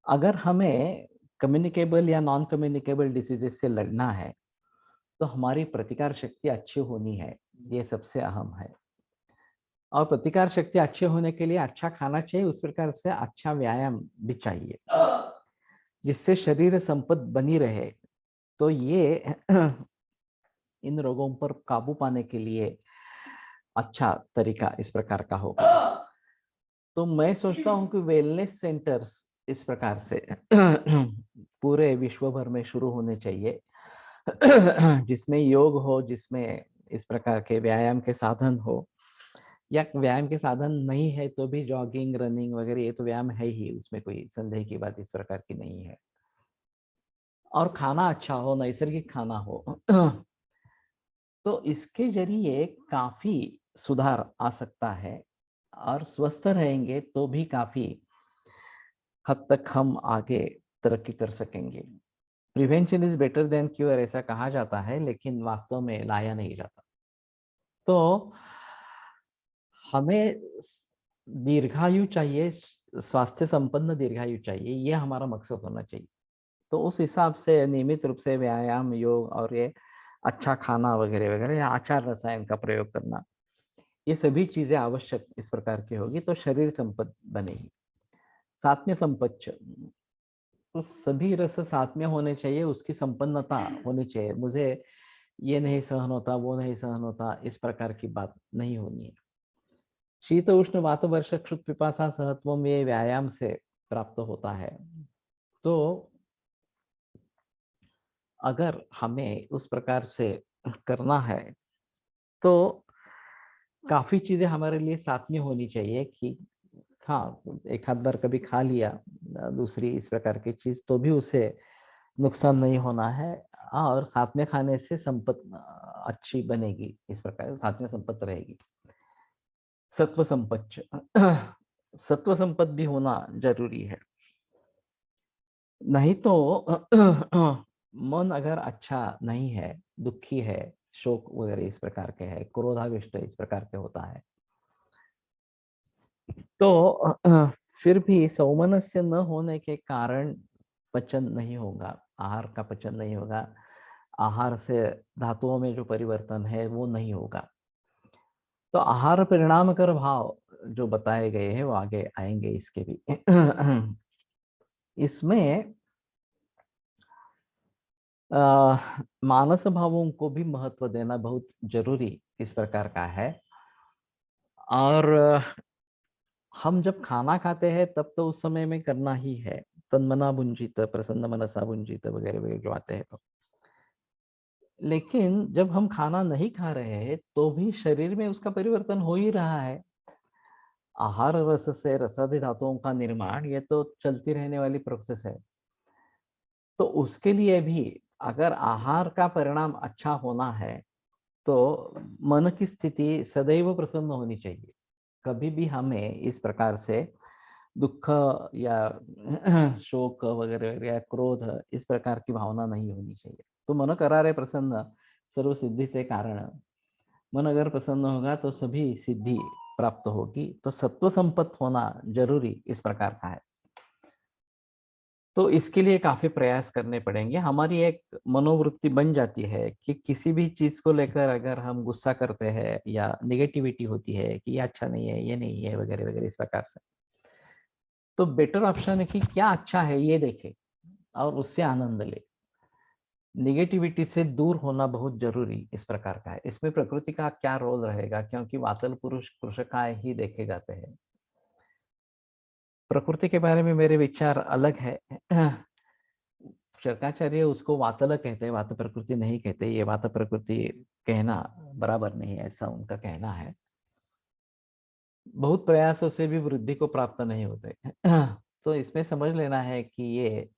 Speaker 1: अगर हमें कम्युनिकेबल या नॉन कम्युनिकेबल डिसीजेस से लड़ना है तो हमारी प्रतिकार शक्ति अच्छी होनी है, ये सबसे अहम है। और प्रतिकार शक्ति अच्छे होने के लिए अच्छा खाना चाहिए, उस प्रकार से अच्छा व्यायाम भी चाहिए जिससे शरीर संपत्ति बनी रहे। तो ये इन रोगों पर काबू पाने के लिए अच्छा तरीका इस प्रकार का होगा। तो मैं सोचता हूँ कि वेलनेस सेंटर्स इस प्रकार से पूरे विश्व भर में शुरू होने चाहिए जिसमें योग हो, जिसमें इस प्रकार के व्यायाम के साधन हो, या व्यायाम के साधन नहीं है तो भी जॉगिंग, रनिंग वगैरह ये तो व्यायाम है ही, उसमें कोई संदेह की बात इस प्रकार की नहीं है। और खाना अच्छा हो, नैसर्गिक खाना हो तो इसके जरिए काफी सुधार आ सकता है, और स्वस्थ रहेंगे तो भी काफी हद तक हम आगे तरक्की कर सकेंगे। Prevention is better than cure ऐसा कहा जाता है, लेकिन वास्तव में लाया नहीं जाता। तो हमें दीर्घायु चाहिए, स्वास्थ्य संपन्न दीर्घायु चाहिए, ये हमारा मकसद होना चाहिए। तो उस हिसाब से नियमित रूप से व्यायाम, योग और ये अच्छा खाना वगैरह वगैरह या आचार रसायन का प्रयोग करना, ये सभी चीजें आवश्यक इस प्रकार की होगी तो शरीर संपन्न बनेगी। सात्म्य संपच्छ, तो सभी रस साथ में होने चाहिए, उसकी संपन्नता होनी चाहिए। मुझे ये नहीं सहन होता, वो नहीं सहन होता, इस प्रकार की बात नहीं होनी है। शीत उष्ण वात वर्ष क्षुत पिपासा सहत्वम, ये व्यायाम से प्राप्त होता है। तो अगर हमें उस प्रकार से करना है तो काफी चीजें हमारे लिए साथ में होनी चाहिए कि हाँ, एक आध बार कभी खा लिया दूसरी इस प्रकार की चीज तो भी उसे नुकसान नहीं होना है, और साथ में खाने से संपत्ति अच्छी बनेगी, इस प्रकार साथ में संपत्ति रहेगी। सत्व संपच्छ, सत्व संपत्ति भी होना जरूरी है, नहीं तो मन अगर अच्छा नहीं है, दुखी है, शोक वगैरह इस प्रकार के है, क्रोधाविष्ट इस प्रकार के होता है, तो फिर भी सौमनस्य न होने के कारण पचन नहीं होगा, आहार का पचन नहीं होगा, आहार से धातुओं में जो परिवर्तन है वो नहीं होगा। तो आहार परिणाम कर भाव जो बताए गए हैं वो आगे आएंगे इसके भी। इसमें मानस भावों को भी महत्व देना बहुत जरूरी इस प्रकार का है। और हम जब खाना खाते हैं तब तो उस समय में करना ही है, तन्मना भुंजित प्रसन्न मनसा भुंजित वगैरह वगैरह जो आते हैं तो। लेकिन जब हम खाना नहीं खा रहे हैं तो भी शरीर में उसका परिवर्तन हो ही रहा है। आहार रस से रसादि धातुओं का निर्माण, ये तो चलती रहने वाली प्रोसेस है। तो उसके लिए भी अगर आहार का परिणाम अच्छा होना है तो मन की स्थिति सदैव प्रसन्न होनी चाहिए। कभी भी हमें इस प्रकार से दुख या शोक वगैरह या क्रोध इस प्रकार की भावना नहीं होनी चाहिए। तो मन करारे प्रसन्न सर्व सिद्धि से कारण, मन अगर प्रसन्न होगा तो सभी सिद्धि प्राप्त होगी। तो सत्व संपत्ति होना जरूरी इस प्रकार का है। तो इसके लिए काफी प्रयास करने पड़ेंगे। हमारी एक मनोवृत्ति बन जाती है कि किसी भी चीज को लेकर अगर हम गुस्सा करते हैं या निगेटिविटी होती है कि ये अच्छा नहीं है, ये नहीं है वगैरह वगैरह इस प्रकार से, तो बेटर ऑप्शन है कि क्या अच्छा है ये देखे और उससे आनंद ले। निगेटिविटी से दूर होना बहुत जरूरी इस प्रकार का है। इसमें प्रकृति का क्या रोल रहेगा, क्योंकि वातल पुरुष कृषकाय ही देखे जाते हैं। प्रकृति के बारे में मेरे विचार अलग है। शंकराचार्य उसको वातल कहते हैं, वात प्रकृति नहीं कहते। ये वात प्रकृति कहना बराबर नहीं है, ऐसा उनका कहना है। बहुत प्रयासों से भी वृद्धि को प्राप्त नहीं होते। तो इसमें समझ लेना है कि ये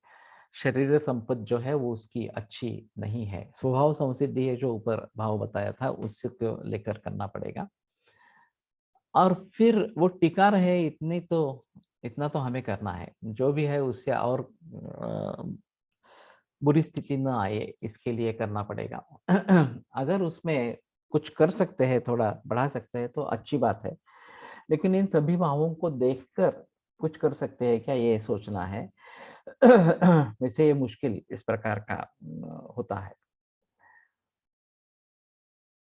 Speaker 1: शरीर संपत्ति जो है वो उसकी अच्छी नहीं है। स्वभाव संसिद्धि है जो ऊपर भाव बताया था, उससे को लेकर करना पड़ेगा। और फिर वो टिका रहे, इतना तो हमें करना है। जो भी है उससे और बुरी स्थिति न आए इसके लिए करना पड़ेगा। अगर उसमें कुछ कर सकते हैं, थोड़ा बढ़ा सकते हैं तो अच्छी बात है। लेकिन इन सभी भावों को देखकर कुछ कर सकते हैं क्या, ये सोचना है। वैसे ये मुश्किल इस प्रकार का होता है।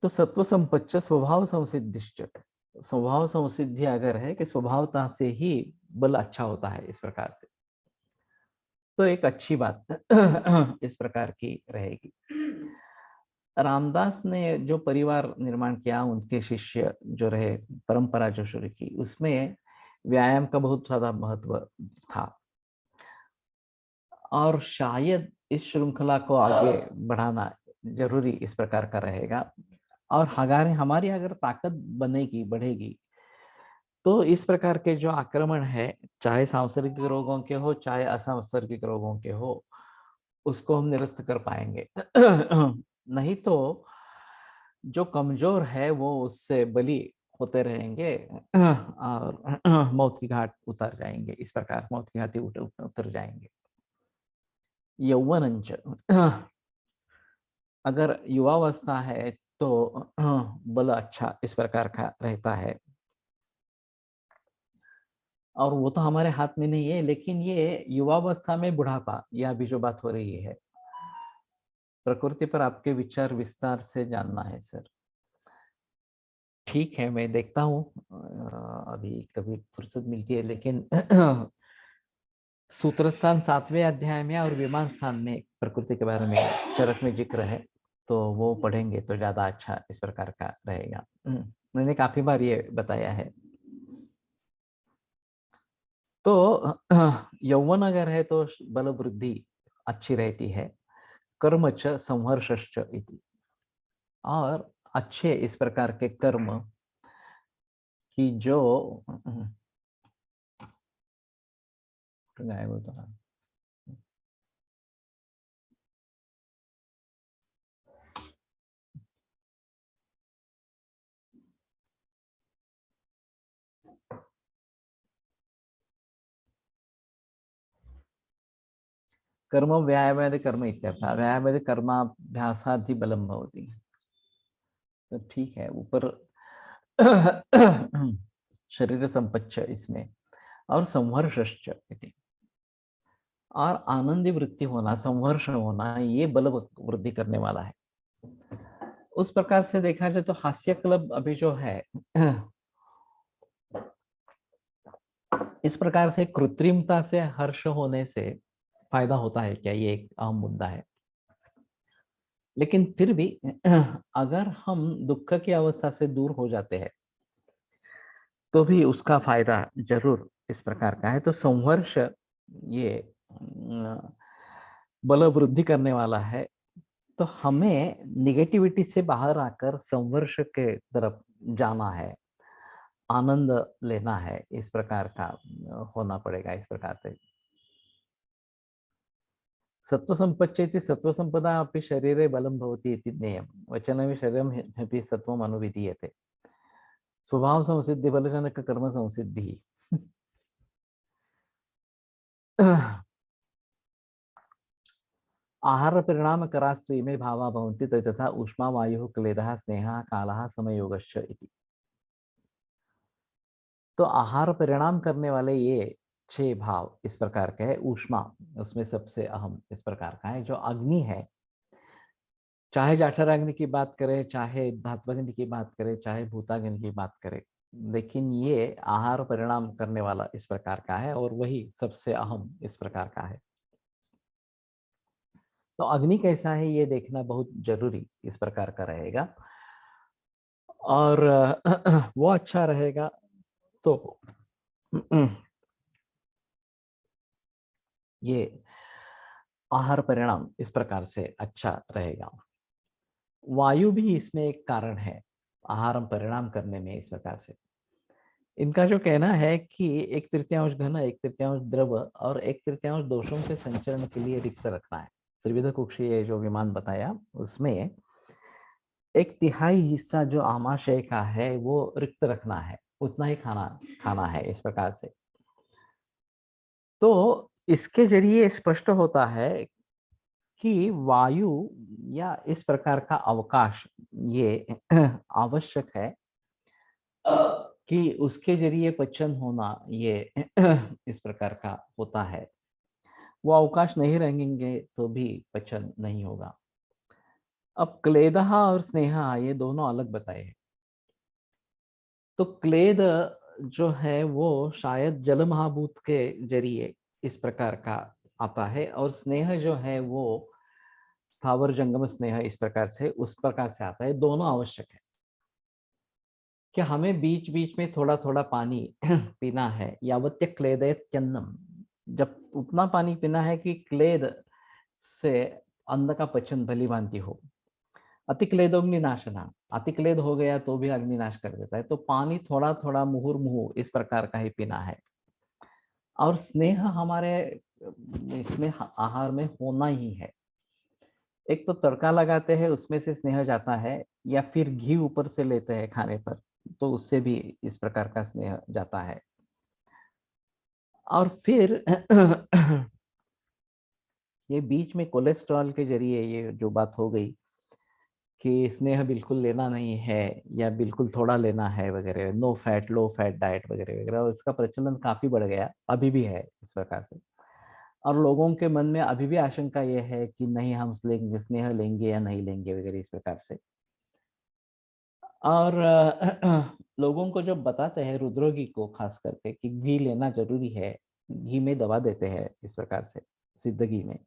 Speaker 1: तो सत्व संपच्च स्वभाव संसिद्धिश्च, स्वभाव संसिद्धि अगर है कि स्वभावता से ही बल अच्छा होता है इस प्रकार से, तो एक अच्छी बात इस प्रकार की रहेगी। रामदास ने जो परिवार निर्माण किया, उनके शिष्य जो रहे, परंपरा जो शुरू की, उसमें व्यायाम का बहुत ज्यादा महत्व था। और शायद इस श्रृंखला को आगे बढ़ाना जरूरी इस प्रकार का रहेगा। और हमारी अगर ताकत बनेगी, बढ़ेगी, तो इस प्रकार के जो आक्रमण है, चाहे सांसर्गिक रोगों के हो चाहे असंसर्गिक रोगों के हो, उसको हम निरस्त कर पाएंगे। नहीं तो जो कमजोर है वो उससे बली होते रहेंगे और मौत की घाट उतर जाएंगे। इस प्रकार मौत की घाटी उतर जाएंगे। यौवनंच, अगर युवावस्था है तो बल अच्छा इस प्रकार का रहता है, और वो तो हमारे हाथ में नहीं है, लेकिन ये युवावस्था में बुढ़ापा, यह अभी जो बात हो रही है, प्रकृति पर आपके विचार विस्तार से जानना है सर। ठीक है, मैं देखता हूँ, अभी कभी फुर्सत मिलती है, लेकिन सूत्र स्थान 7वें अध्याय में और विमान स्थान में प्रकृति के बारे में चरक में जिक्र है, तो वो पढ़ेंगे तो ज्यादा अच्छा इस प्रकार का रहेगा। मैंने काफी बार ये बताया है। तो यौवन अगर है तो बल वृद्धि अच्छी रहती है। कर्म च संहर्षश्च इति, और अच्छे इस प्रकार के कर्म की जो गायब होता है, कर्म व्यायाम कर्म इत्यर्थ, व्यायाम कर्माभ्यासादि बलम भवति। तो ठीक है, ऊपर शरीर संपच्च इसमें, और संहर्षश्च इति, और आनंदी वृत्ति होना, संघर्ष होना, ये बल वृद्धि करने वाला है। उस प्रकार से देखा जाए तो हास्य क्लब अभी जो है, इस प्रकार से कृत्रिमता से हर्ष होने से फायदा होता है क्या, ये एक अहम मुद्दा है। लेकिन फिर भी अगर हम दुख की अवस्था से दूर हो जाते हैं तो भी उसका फायदा जरूर इस प्रकार का है। तो संघर्ष ये बल वृद्धि करने वाला है। तो हमें निगेटिविटी से बाहर आकर संघर्ष के तरफ जाना है, आनंद लेना है, इस प्रकार का होना पड़ेगा। इस प्रकार से सत्व संपच्चेति सत्व संपदा अपि शरीरे बलं भवति इति ज्ञेयं, वचनमि शरीरं अपि सत्वम् अनुविधीयते, स्वभाव संसिद्धि बलजनक कर्म संसिद्धि। आहार परिणाम करास्तु इमे भावा भवन्ति तथा ऊष्मा वायु क्लेदः स्नेहः कालः समयोगश्च इति। तो आहार परिणाम करने वाले ये 6 भाव इस प्रकार के है। ऊष्मा उसमें सबसे अहम इस प्रकार का है, जो अग्नि है, चाहे जाठराग्नि की बात करें, चाहे धात्वाग्नि की बात करें, चाहे भूताग्नि की बात करें, लेकिन ये आहार परिणाम करने वाला इस प्रकार का है, और वही सबसे अहम इस प्रकार का है। तो अग्नि कैसा है ये देखना बहुत जरूरी इस प्रकार का रहेगा, और वो अच्छा रहेगा तो ये आहार परिणाम इस प्रकार से अच्छा रहेगा। वायु भी इसमें एक कारण है आहार परिणाम करने में। इस प्रकार से इनका जो कहना है कि 1/3 घन, 1/3 द्रव और 1/3 दोषों के संचरण के लिए रिक्त रखना है। त्रिविध कुक्षी ये जो विमान बताया उसमें 1/3 हिस्सा जो आमाशय का है वो रिक्त रखना है, उतना ही खाना खाना है इस प्रकार से। तो इसके जरिए स्पष्ट होता है कि वायु या इस प्रकार का अवकाश ये आवश्यक है कि उसके जरिए पचन होना ये इस प्रकार का होता है। वो अवकाश नहीं रहेंगे तो भी पचन नहीं होगा। अब क्लेदहा और स्नेहा ये दोनों अलग बताए हैं। तो क्लेद जो है वो शायद जल महाभूत के जरिए इस प्रकार का आता है, और स्नेह जो है वो स्थावर जंगम स्नेह इस प्रकार से उस प्रकार से आता है। दोनों आवश्यक है कि हमें बीच बीच में थोड़ा थोड़ा पानी पीना है। यावत्य क्लेदयत्यन्नम, जब उतना पानी पीना है कि क्लेद से अन्न का पचन भली भांति हो। अतिक्लेदोग्निनाशना, अतिक्लेद हो गया तो भी अग्निनाश कर देता है। तो पानी थोड़ा थोड़ा मुहुर्मुहु इस प्रकार का ही पीना है। और स्नेह हमारे इसमें आहार में होना ही है। एक तो तड़का लगाते हैं उसमें से स्नेह जाता है, या फिर घी ऊपर से लेते हैं खाने पर तो उससे भी इस प्रकार का स्नेह जाता है। और फिर ये बीच में कोलेस्ट्रॉल के जरिए ये जो बात हो गई कि स्नेह बिल्कुल लेना नहीं है या बिल्कुल थोड़ा लेना है वगैरह, no fat low fat diet वगैरह वगैरह, इसका प्रचलन काफी बढ़ गया, अभी भी है इस प्रकार से। और लोगों के मन में अभी भी आशंका ये है कि नहीं हम स्नेह लेंगे या नहीं लेंगे वगैरह इस प्रकार से। और लोगों को जब बताते हैं, हृदरोगी को खास करके, कि घी लेना जरूरी है, घी में दवा देते हैं इस प्रकार से, सिद्ध घी में,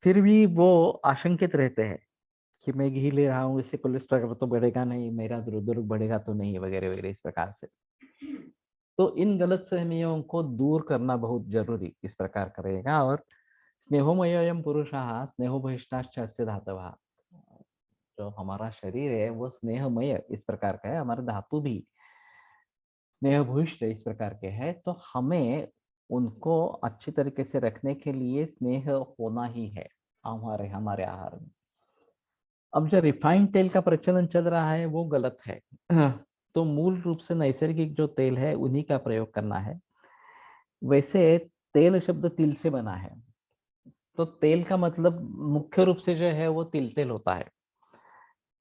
Speaker 1: फिर भी वो आशंकित रहते हैं कि मैं घी ले रहा हूँ इससे कोलेस्ट्रॉल तो बढ़ेगा नहीं, मेरा हृदय बढ़ेगा तो नहीं वगैरह वगैरह इस प्रकार से। तो इन गलत सहमियों को दूर करना बहुत जरूरी इस प्रकार करेगा। और स्नेहोमयम पुरुषः स्नेहोभयिष्ठाश्च अस्य धातवः, जो हमारा शरीर है वो स्नेहमय इस प्रकार का है, हमारे धातु भी स्नेहभूष्ट इस प्रकार के हैं। तो हमें उनको अच्छी तरीके से रखने के लिए स्नेह होना ही है हमारे हमारे आहार में। अब जो रिफाइंड तेल का प्रचलन चल रहा है वो गलत है। तो मूल रूप से नैसर्गिक जो तेल है उन्हीं का प्रयोग करना है। वैसे तेल शब्द तिल से बना है, तो तेल का मतलब मुख्य रूप से जो है वो तिल तेल होता है।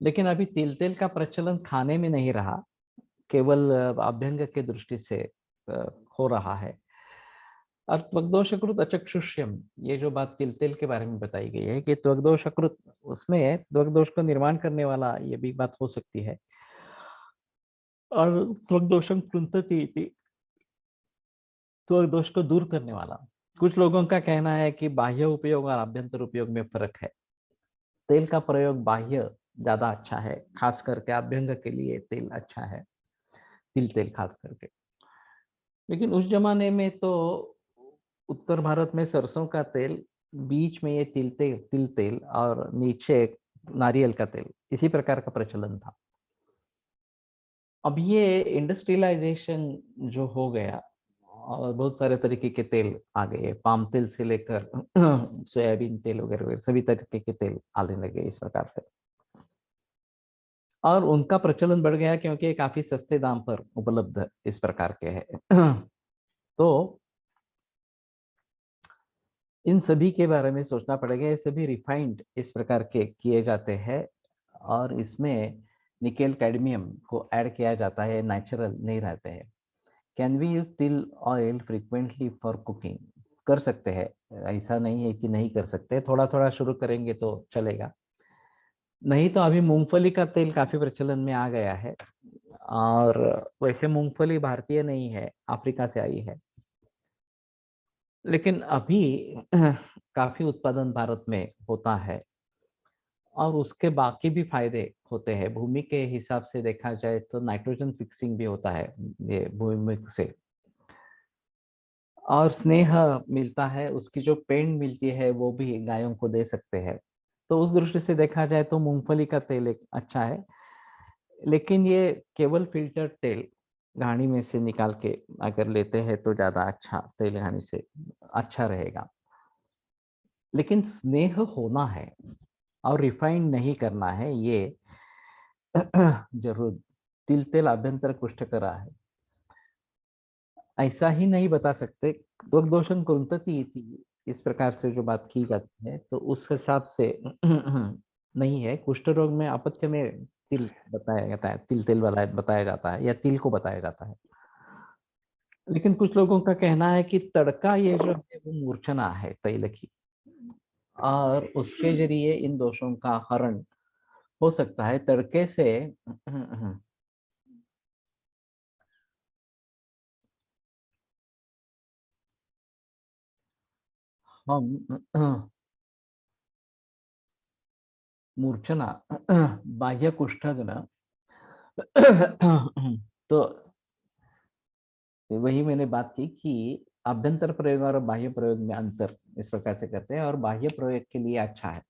Speaker 1: लेकिन अभी तिल तेल का प्रचलन खाने में नहीं रहा, केवल अभ्यंग के दृष्टि से हो रहा है। और त्वग्दोषकृत अचक्षुष्यम, ये जो बात तिल तेल के बारे में बताई गई है कि त्वग्दोषकृत, उसमें त्वग्दोष को निर्माण करने वाला ये भी बात हो सकती है। और त्वग्दोषम कृंतति इति, त्वग्दोष को दूर करने वाला। कुछ लोगों का कहना है कि बाह्य उपयोग और आभ्यंतर उपयोग में फर्क है। तेल का प्रयोग बाह्य ज्यादा अच्छा है, खास करके अभ्यंग के लिए तेल अच्छा है, तिल तेल खास करके। लेकिन उस जमाने में तो उत्तर भारत में सरसों का तेल, बीच में ये तिल तेल और नीचे नारियल का तेल, इसी प्रकार का प्रचलन था। अब ये इंडस्ट्रियलाइजेशन जो हो गया और बहुत सारे तरीके के तेल आ गए, पाम तेल से लेकर सोयाबीन तेल वगैरह वगैरह सभी तरीके के तेल आने लगे इस प्रकार से। और उनका प्रचलन बढ़ गया क्योंकि ये काफी सस्ते दाम पर उपलब्ध इस प्रकार के हैं। तो इन सभी के बारे में सोचना पड़ेगा। ये सभी रिफाइंड इस प्रकार के किए जाते हैं और इसमें निकेल कैडमियम को ऐड किया जाता है, नेचुरल नहीं रहते हैं। कैन वी यूज तिल ऑयल फ्रिक्वेंटली फॉर कुकिंग? कर सकते हैं, ऐसा नहीं है कि नहीं कर सकते, थोड़ा थोड़ा शुरू करेंगे तो चलेगा। नहीं तो अभी मूंगफली का तेल काफी प्रचलन में आ गया है। और वैसे मूंगफली भारतीय नहीं है, अफ्रीका से आई है। लेकिन अभी काफी उत्पादन भारत में होता है और उसके बाकी भी फायदे होते हैं। भूमि के हिसाब से देखा जाए तो नाइट्रोजन फिक्सिंग भी होता है ये भूमि से, और स्नेह मिलता है, उसकी जो पेंड मिलती है वो भी गायों को दे सकते हैं। तो उस दृष्टि से देखा जाए तो मूंगफली का तेल एक अच्छा है। लेकिन ये केवल फिल्टर तेल घानी में से निकाल के अगर लेते हैं तो ज्यादा अच्छा, तेल घानी से अच्छा रहेगा। लेकिन स्नेह होना है और रिफाइंड नहीं करना है, ये जरूर। तिल तेल आभ्यंतर कुष्ठ करा है, ऐसा ही नहीं बता सकते। त्वक दोषं कुंतति इति, इस प्रकार से जो बात की जाती है तो उस हिसाब से नहीं है। कुष्ठ रोग में अपथ्य में तिल बताया जाता है, तिल तेल वाला बताया जाता है या तिल को बताया जाता है। लेकिन कुछ लोगों का कहना है कि तड़का ये जो है वो मूर्छना है तैल की, और उसके जरिए इन दोषों का हरण हो सकता है। तड़के से हम मूर्छना, बाह्य कुष्ठग्न, तो वही मैंने बात की कि आभ्यंतर प्रयोग और बाह्य प्रयोग में अंतर इस प्रकार से करते हैं, और बाह्य प्रयोग के लिए अच्छा है।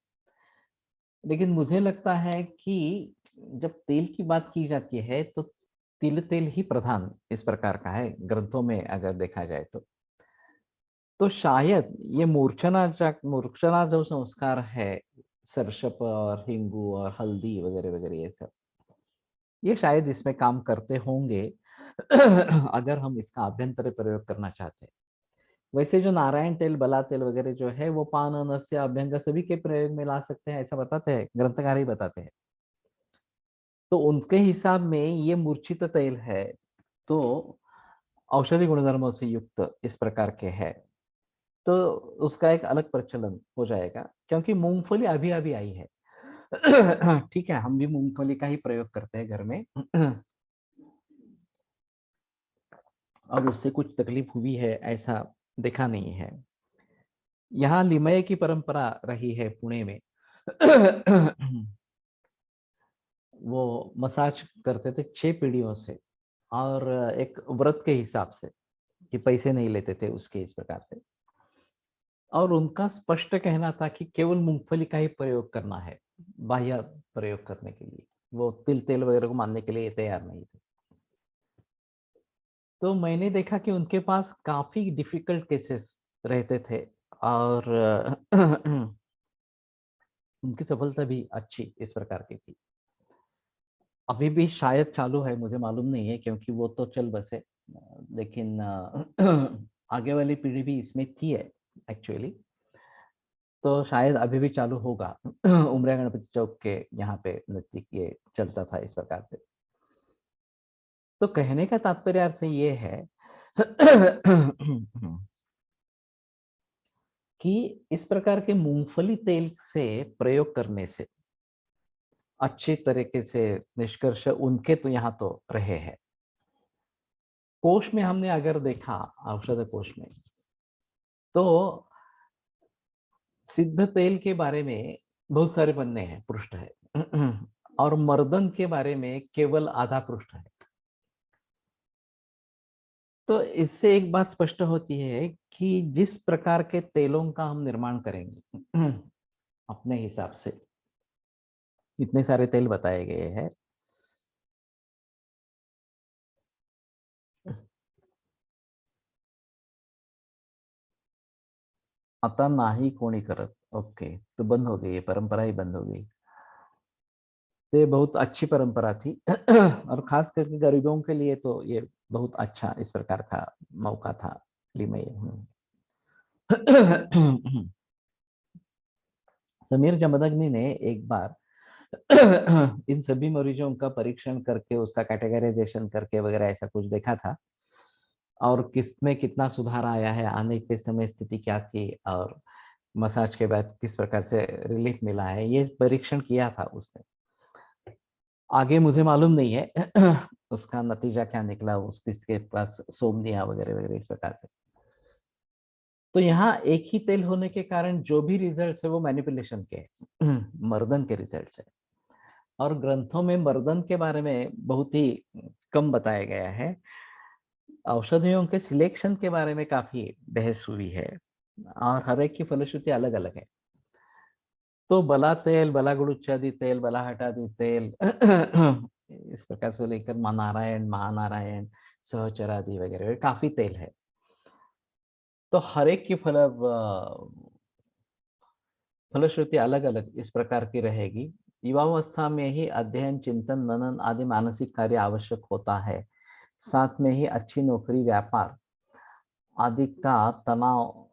Speaker 1: लेकिन मुझे लगता है कि जब तेल की बात की जाती है तो तिल तेल ही प्रधान इस प्रकार का है ग्रंथों में अगर देखा जाए तो शायद ये मूर्छना जो संस्कार है, सरसप और हिंगू और हल्दी वगैरह वगैरह ये सब, ये शायद इसमें काम करते होंगे अगर हम इसका अभ्यंतर प्रयोग करना चाहते हैं। वैसे जो नारायण तेल, बला तेल वगैरह जो है वो पान, अनस्य, अभ्यंग सभी के प्रयोग में ला सकते हैं, ऐसा बताते हैं ग्रंथकार ही बताते हैं। तो उनके हिसाब में ये मूर्छित तेल है तो औषधि गुणधर्मों से युक्त इस प्रकार के है, तो उसका एक अलग प्रचलन हो जाएगा, क्योंकि मूंगफली अभी अभी आई है। ठीक है, हम भी मूंगफली का ही प्रयोग करते हैं घर में और उससे कुछ तकलीफ हुई है ऐसा देखा नहीं है। यहाँ लिमय की परंपरा रही है पुणे में। वो मसाज करते थे 6 पीढ़ियों से, और एक व्रत के हिसाब से कि पैसे नहीं लेते थे उसके, इस प्रकार से। और उनका स्पष्ट कहना था कि केवल मूंगफली का ही प्रयोग करना है बाह्य प्रयोग करने के लिए, वो तिल तेल वगैरह को मानने के लिए तैयार नहीं थे। तो मैंने देखा कि उनके पास काफी डिफिकल्ट केसेस रहते थे, और उनकी सफलता भी अच्छी इस प्रकार की थी। अभी भी शायद चालू है, मुझे मालूम नहीं है क्योंकि वो तो चल बसे, लेकिन आगे वाली पीढ़ी भी इसमें थी है एक्चुअली, तो शायद अभी भी चालू होगा। उमरिया गणपति चौक के यहाँ पे नजदीक ये चलता था इस प्रकार से। तो कहने का तात्पर्य अर्थ ये है कि इस प्रकार के मूंगफली तेल से प्रयोग करने से अच्छी तरीके से निष्कर्ष उनके तो यहाँ तो रहे हैं। कोश में हमने अगर देखा, औषध कोश में, तो सिद्ध तेल के बारे में बहुत सारे पन्ने हैं, पृष्ठ है और मर्दन के बारे में केवल आधा पृष्ठ है। तो इससे एक बात स्पष्ट होती है कि जिस प्रकार के तेलों का हम निर्माण करेंगे अपने हिसाब से, इतने सारे तेल बताए गए हैं, आता नाही कोणी करत। ओके, तो बंद हो गई, ये परंपरा ही बंद हो गई। तो ये बहुत अच्छी परंपरा थी और खास करके गरीबों के लिए तो ये बहुत अच्छा इस प्रकार का मौका था लिमय। समीर जमदग्नि ने एक बार इन सभी मरीजों का परीक्षण करके उसका कैटेगराइजेशन करके वगैरह ऐसा कुछ देखा था, और किसमें कितना सुधार आया है, आने के समय स्थिति क्या थी, और मसाज के बाद किस प्रकार से रिलीफ मिला है, ये परीक्षण किया था उसने। आगे मुझे मालूम नहीं है उसका नतीजा क्या निकला, उस किसके पास सोमनिया वगैरह वगैरह इस प्रकार से। तो यहाँ एक ही तेल होने के कारण जो भी रिजल्ट्स है वो मैनिपुलेशन के मर्दन के रिजल्ट्स है, और ग्रंथों में मर्दन के बारे में बहुत ही कम बताया गया है। औषधियों के सिलेक्शन के बारे में काफी बहस हुई है, और हर एक की फलश्रुति अलग अलग है। तो बला तेल, बला गुड़ुच्चादि तेल, बला हटादि तेल इस प्रकार से लेकर नारायण, महानारायण, सहचरादि वगैरह काफी तेल है। तो हर एक की फलश्रुति अलग अलग इस प्रकार की रहेगी। युवावस्था में ही अध्ययन, चिंतन, मनन आदि मानसिक कार्य आवश्यक होता है। साथ में ही अच्छी नौकरी, व्यापार आदि का तनाव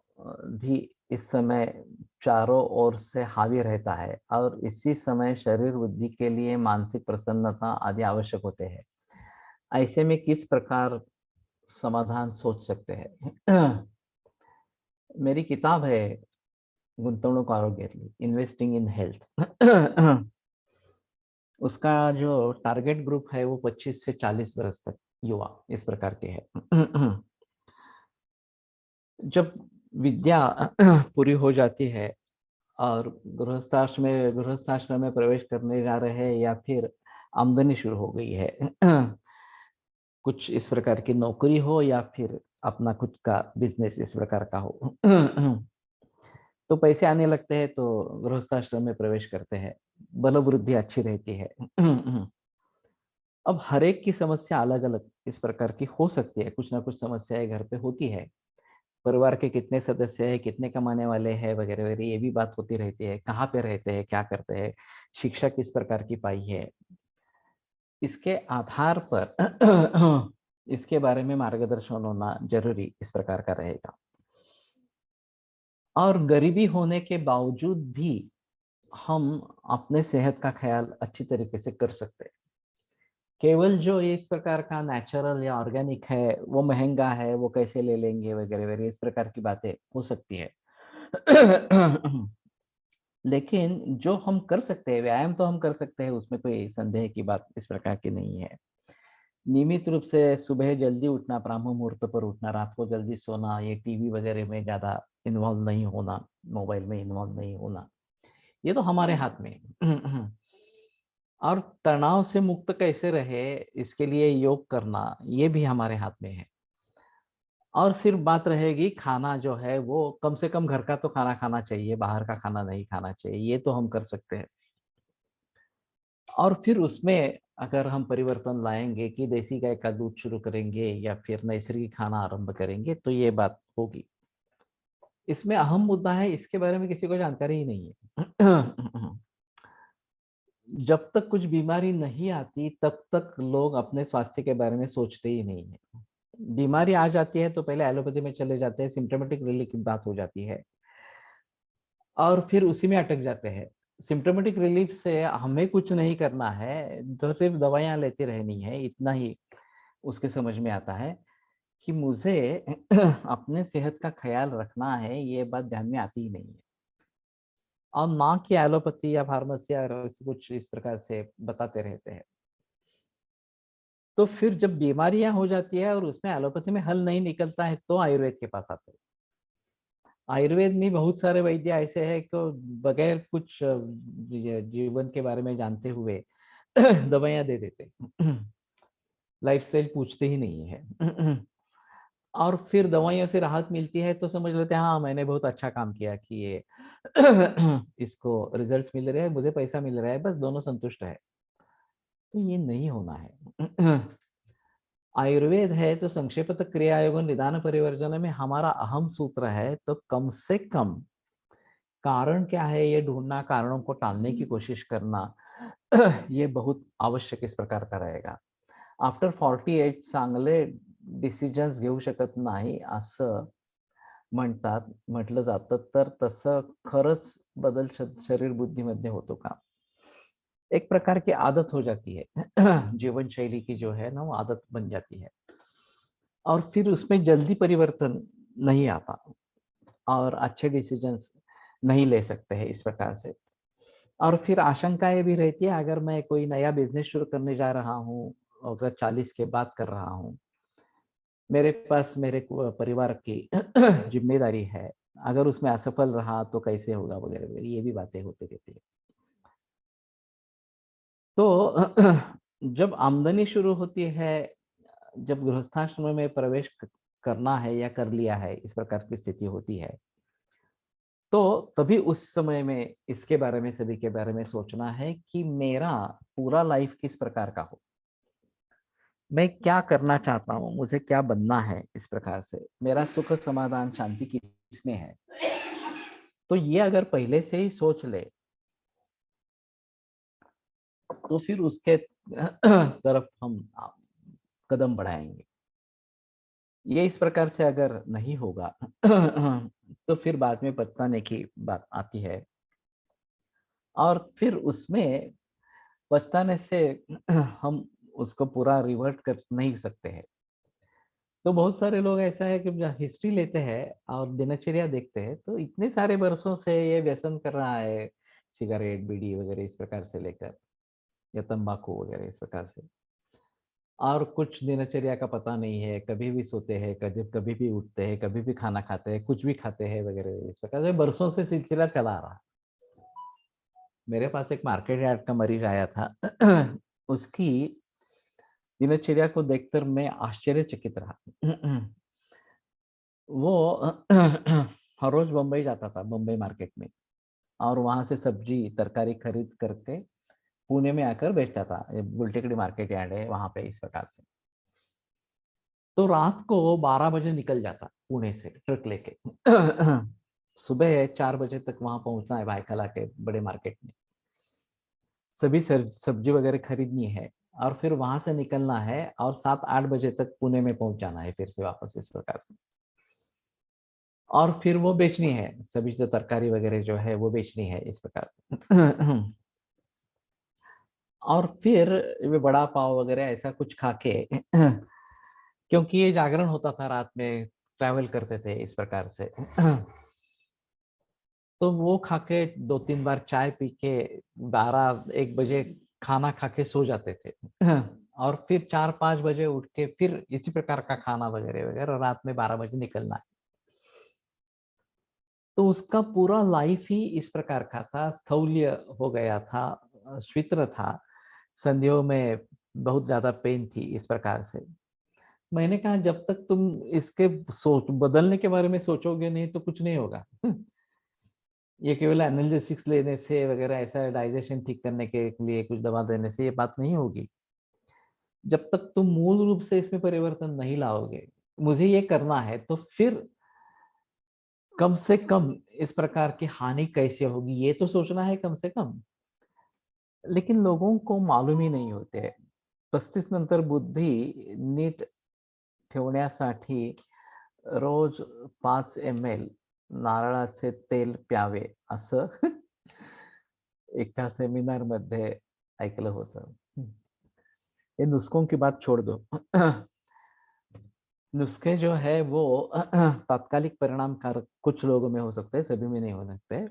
Speaker 1: भी इस समय चारों ओर से हावी रहता है, और इसी समय शरीर बुद्धि के लिए मानसिक प्रसन्नता आदि आवश्यक होते हैं। ऐसे में किस प्रकार समाधान सोच सकते हैं? मेरी किताब है गुंतवणूक आरोग्यातली, इन्वेस्टिंग इन हेल्थ। उसका जो टारगेट ग्रुप है वो 25 से 40 वर्ष तक युवा इस प्रकार के है। जब विद्या पूरी हो जाती है और गृहस्थाश्रम में प्रवेश करने जा रहे हैं, या फिर आमदनी शुरू हो गई है, कुछ इस प्रकार की नौकरी हो या फिर अपना खुद का बिजनेस इस प्रकार का हो, तो पैसे आने लगते हैं तो गृहस्थाश्रम में प्रवेश करते हैं। बल वृद्धि अच्छी रहती है। अब हर एक की समस्या अलग अलग इस प्रकार की हो सकती है, कुछ ना कुछ समस्याएं घर पे होती है। परिवार के कितने सदस्य हैं, कितने कमाने वाले हैं, वगैरह वगैरह, ये भी बात होती रहती है। कहाँ पे रहते हैं, क्या करते हैं, शिक्षा किस प्रकार की पाई है, इसके आधार पर इसके बारे में मार्गदर्शन होना जरूरी इस प्रकार का रहेगा। और गरीबी होने के बावजूद भी हम अपने सेहत का ख्याल अच्छी तरीके से कर सकते हैं। केवल जो इस प्रकार का नेचुरल या ऑर्गेनिक है वो महंगा है, वो कैसे ले लेंगे, वगैरह वगैरह, इस प्रकार की बातें हो सकती है। लेकिन जो हम कर सकते हैं, व्यायाम तो हम कर सकते हैं, उसमें कोई संदेह की बात इस प्रकार की नहीं है। नियमित रूप से सुबह जल्दी उठना, ब्राह्म मुहूर्त पर उठना, रात को जल्दी सोना, ये टीवी वगैरह में ज्यादा इन्वॉल्व नहीं होना, मोबाइल में इन्वॉल्व नहीं होना, ये तो हमारे हाथ में है। और तनाव से मुक्त कैसे रहे, इसके लिए योग करना, ये भी हमारे हाथ में है। और सिर्फ बात रहेगी खाना जो है वो कम से कम घर का तो खाना खाना चाहिए, बाहर का खाना नहीं खाना चाहिए, ये तो हम कर सकते हैं। और फिर उसमें अगर हम परिवर्तन लाएंगे कि देसी गाय का दूध शुरू करेंगे या फिर नैसर्गिक खाना आरंभ करेंगे, तो ये बात होगी। इसमें अहम मुद्दा है, इसके बारे में किसी को जानकारी ही नहीं है। जब तक कुछ बीमारी नहीं आती तब तक लोग अपने स्वास्थ्य के बारे में सोचते ही नहीं है। बीमारी आ जाती है तो पहले एलोपैथी में चले जाते हैं, सिम्टोमेटिक रिलीफ की बात हो जाती है और फिर उसी में अटक जाते हैं। सिम्टोमेटिक रिलीफ से हमें कुछ नहीं करना है, तो सिर्फ दवाइयां लेती रहनी है, इतना ही उसके समझ में आता है कि मुझे अपने सेहत का ख्याल रखना है, ये बात ध्यान में आती ही नहीं है। और ना कि एलोपैथी या फार्मेसी या कुछ इस प्रकार से बताते रहते हैं। तो फिर जब बीमारियां हो जाती है और उसमें एलोपैथी में हल नहीं निकलता है तो आयुर्वेद के पास आते हैं। आयुर्वेद में बहुत सारे वैद्य ऐसे हैं कि बगैर कुछ जीवन के बारे में जानते हुए दवाइयां दे देते, लाइफस्टाइल पूछते ही नहीं है। और फिर दवाइयों से राहत मिलती है तो समझ लेते हैं हाँ मैंने बहुत अच्छा काम किया कि ये इसको रिजल्ट्स मिल रहे हैं, मुझे पैसा मिल रहा है, बस दोनों संतुष्ट है। तो ये नहीं होना है। आयुर्वेद है तो संक्षेपत क्रिया योग निदान परिवर्जन में हमारा अहम सूत्र है, तो कम से कम कारण क्या है ये ढूंढना, कारणों को टालने की कोशिश करना, ये बहुत आवश्यक इस प्रकार का रहेगा। आफ्टर 48 चांगले डिसिजन्स घेऊ शकत नाही असं म्हटलं जातं, तर तसं खरंच बदल शरीर बुद्धीमध्ये होतो का? एक प्रकार की आदत हो जाती है। जीवन शैली की जो है ना वो आदत बन जाती है और फिर उसमें जल्दी परिवर्तन नहीं आता और अच्छे डिसीजंस नहीं ले सकते हैं इस प्रकार से। और फिर आशंकाएं भी रहती है, अगर मैं कोई नया बिजनेस शुरू करने जा रहा हूँ, अगर 40 के बाद कर रहा हूँ, मेरे पास मेरे परिवार की जिम्मेदारी है, अगर उसमें असफल रहा तो कैसे होगा, वगैरह वगैरह, ये भी बातें होती रहती है। तो जब आमदनी शुरू होती है, जब गृहस्थाश्रम में प्रवेश करना है या कर लिया है, इस प्रकार की स्थिति होती है, तो तभी उस समय में इसके बारे में, सभी के बारे में सोचना है कि मेरा पूरा लाइफ किस प्रकार का हो, मैं क्या करना चाहता हूँ, मुझे क्या बनना है, इस प्रकार से मेरा सुख समाधान शांति किसमें है। तो ये अगर पहले से ही सोच ले तो फिर उसके तरफ हम कदम बढ़ाएंगे। ये इस प्रकार से अगर नहीं होगा तो फिर बाद में पछताने की बात आती है और फिर उसमें पछताने से हम उसको पूरा रिवर्ट कर नहीं सकते हैं। तो बहुत सारे लोग ऐसा है कि जब हिस्ट्री लेते हैं और दिनचर्या देखते हैं तो इतने सारे वर्षों से ये व्यसन कर रहा है, सिगरेट बीड़ी वगैरह इस प्रकार से लेकर या तंबाकू वगैरह इस प्रकार से, और कुछ दिनचर्या का पता नहीं है, कभी भी सोते हैं, कभी कभी भी उठते हैं, कभी भी खाना खाते हैं, कुछ भी खाते हैं वगैरह, इस प्रकार से बरसों से सिलसिला चला आ रहा। मेरे पास एक मार्केट यार्ड का मरीज आया था। उसकी दिनचर्या को देखकर मैं आश्चर्यचकित रहा। वो हर रोज बम्बई जाता था, बम्बई मार्केट में, और वहां से सब्जी तरकारी खरीद करके पुणे में आकर बेचता था। ये बुलटेकड़ी मार्केट यार्ड है वहां पे, इस प्रकार से। तो रात को 12 बजे निकल जाता पुणे से ट्रक लेके। सुबह 4 बजे तक वहां पहुंचना है भाईखला के बड़े मार्केट में, सभी सब्जी वगैरह खरीदनी है, और फिर वहां से निकलना है और 7-8 बजे तक पुणे में पहुंच जाना है फिर से वापस, इस प्रकार से। और फिर वो बेचनी है, सभी जो तरकारी वगैरह जो है वो बेचनी है, इस प्रकार से। और फिर वे बड़ा पाव वगैरह ऐसा कुछ खा के, क्योंकि ये जागरण होता था रात में, ट्रैवल करते थे इस प्रकार से। तो वो खा के 2-3 बार चाय पी के 12-1 बजे खाना खा के सो जाते थे। और फिर 4-5 बजे उठ के फिर इसी प्रकार का खाना वगैरह वगैरह, रात में 12 बजे निकलना है। तो उसका पूरा लाइफ ही इस प्रकार का था, स्थौल्य हो गया था, श्वित्र था, संधियों में बहुत ज्यादा पेन थी, इस प्रकार से। मैंने कहा जब तक तुम इसके सोच बदलने के बारे में सोचोगे नहीं तो कुछ नहीं होगा। ये केवल एनालिसिक्स लेने से वगैरह, ऐसा डाइजेशन ठीक करने के लिए कुछ दवा देने से ये बात नहीं होगी। जब तक तुम मूल रूप से इसमें परिवर्तन नहीं लाओगे, मुझे ये करना है, तो फिर कम से कम इस प्रकार की हानि कैसे होगी ये तो सोचना है कम से कम। लेकिन लोगों को मालूम ही नाही होते। 35 नंतर बुद्धी नीट ठेवण्यासाठी रोज 5 ml नारळाचे तेल प्यावे, असं एका सेमिनार मध्ये ऐकलं होतं। ये नुस्खों की बात छोड़ दो। नुस्खे जो है वो तात्कालिक परिणाम कारक कुछ लोगों में हो सकते हैं, सभी में नहीं हो सकते।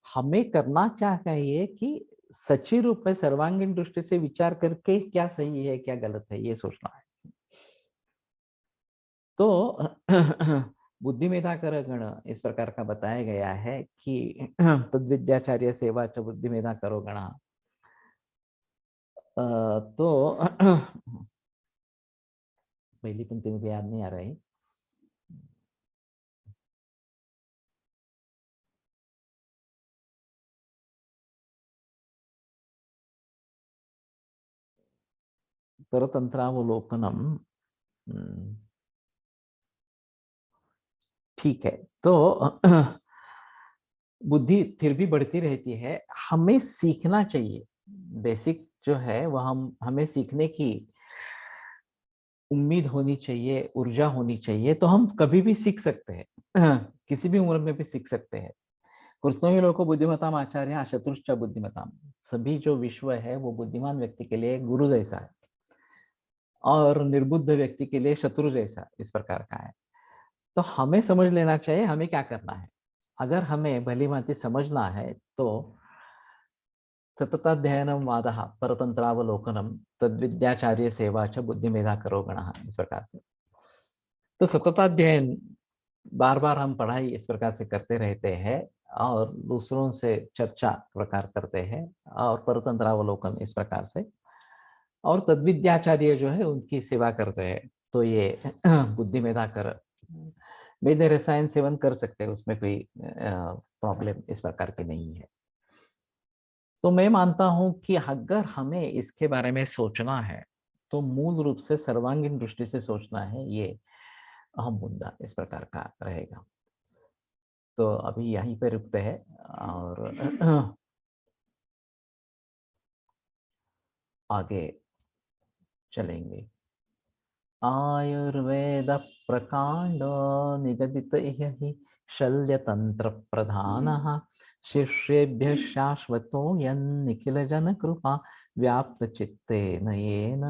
Speaker 1: हमें करना क्या चाहिए कि सच्ची रूप में सर्वांगीण दृष्टि से विचार करके क्या सही है क्या गलत है ये सोचना है। तो बुद्धिमेधा कर गण इस प्रकार का बताया गया है कि तद्विद्याचार्य सेवा च बुद्धिमेधा करो गणा। तो पहली पंक्ति मुझे याद नहीं आ रही। परतंत्रावलोकनम। ठीक है। तो बुद्धि फिर भी बढ़ती रहती है, हमें सीखना चाहिए। बेसिक जो है वह हमें सीखने की उम्मीद होनी चाहिए, ऊर्जा होनी चाहिए, तो हम कभी भी सीख सकते हैं। किसी भी उम्र में भी सीख सकते हैं। कृष्णो ही लोको बुद्धिमताम आचार्य शत्रुश्च बुद्धिमताम। सभी जो विश्व है वो बुद्धिमान व्यक्ति के लिए गुरु जैसा है, और निर्बुद्ध व्यक्ति के लिए शत्रु जैसा, इस प्रकार का है। तो हमें समझ लेना चाहिए हमें क्या करना है। अगर हमें भली भांति समझना है तो सतताध्ययनम वादः परतंत्रावलोकनम तद्विद्याचार्य सेवा च बुद्धिमेधा करो गणः, इस प्रकार से। तो सतताध्ययन, बार बार हम पढ़ाई इस प्रकार से करते रहते हैं, और दूसरों से चर्चा प्रकार करते हैं, और परतंत्रावलोकन इस प्रकार से, और तद्विद्याचार्य जो है उनकी सेवा करते हैं। तो ये बुद्धि मेधा कर वेद रसायन सेवन कर सकते हैं, उसमें कोई प्रॉब्लम इस प्रकार की नहीं है। तो मैं मानता हूं कि अगर हमें इसके बारे में सोचना है तो मूल रूप से सर्वांगीण दृष्टि से सोचना है, ये अहम मुद्दा इस प्रकार का रहेगा। तो अभी यहीं पे रुकते हैं, और आगे चलेंगे। आयुर्वेद प्रकांड निगदित हि शल्यतंत्र प्रधान, शिष्येभ्य शाश्वतो यन्निखिल जन कृपा व्याप्त चित्तेन येन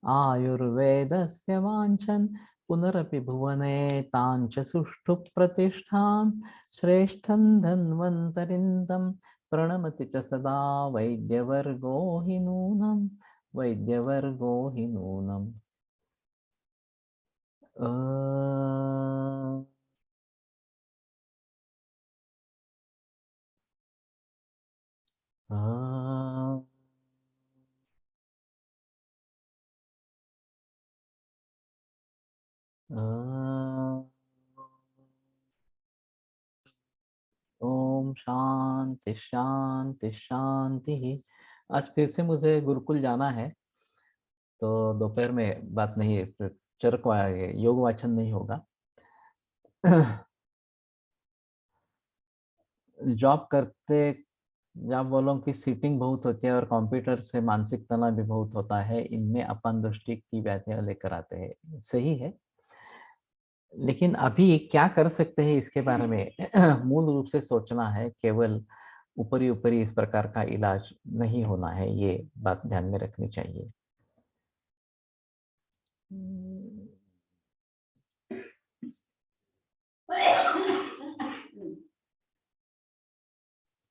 Speaker 1: आयुर्वेदस्य वाञ्छन् पुनरपि भुवने तांच सुष्ठु प्रतिष्ठां श्रेष्ठं धन्वन्तरिन्दं प्रणमति च सदा वैद्यवर्गो हि नूनम्, वैद्यवर्गो हि नूनम्। अ, अ, अ, ओम शांति शांति शांति ही। आज फिर से मुझे गुरुकुल जाना है, तो दोपहर में बात नहीं है, फिर चरक योग वाचन नहीं होगा। जॉब करते जॉब वालों की सीटिंग बहुत होती है और कंप्यूटर से मानसिक तनाव भी बहुत होता है, इनमें अपन दृष्टि की व्याधियां लेकर आते हैं, सही है। लेकिन अभी क्या कर सकते हैं इसके बारे में मूल रूप से सोचना है, केवल ऊपरी ऊपरी इस प्रकार का इलाज नहीं होना है, ये बात ध्यान में रखनी चाहिए।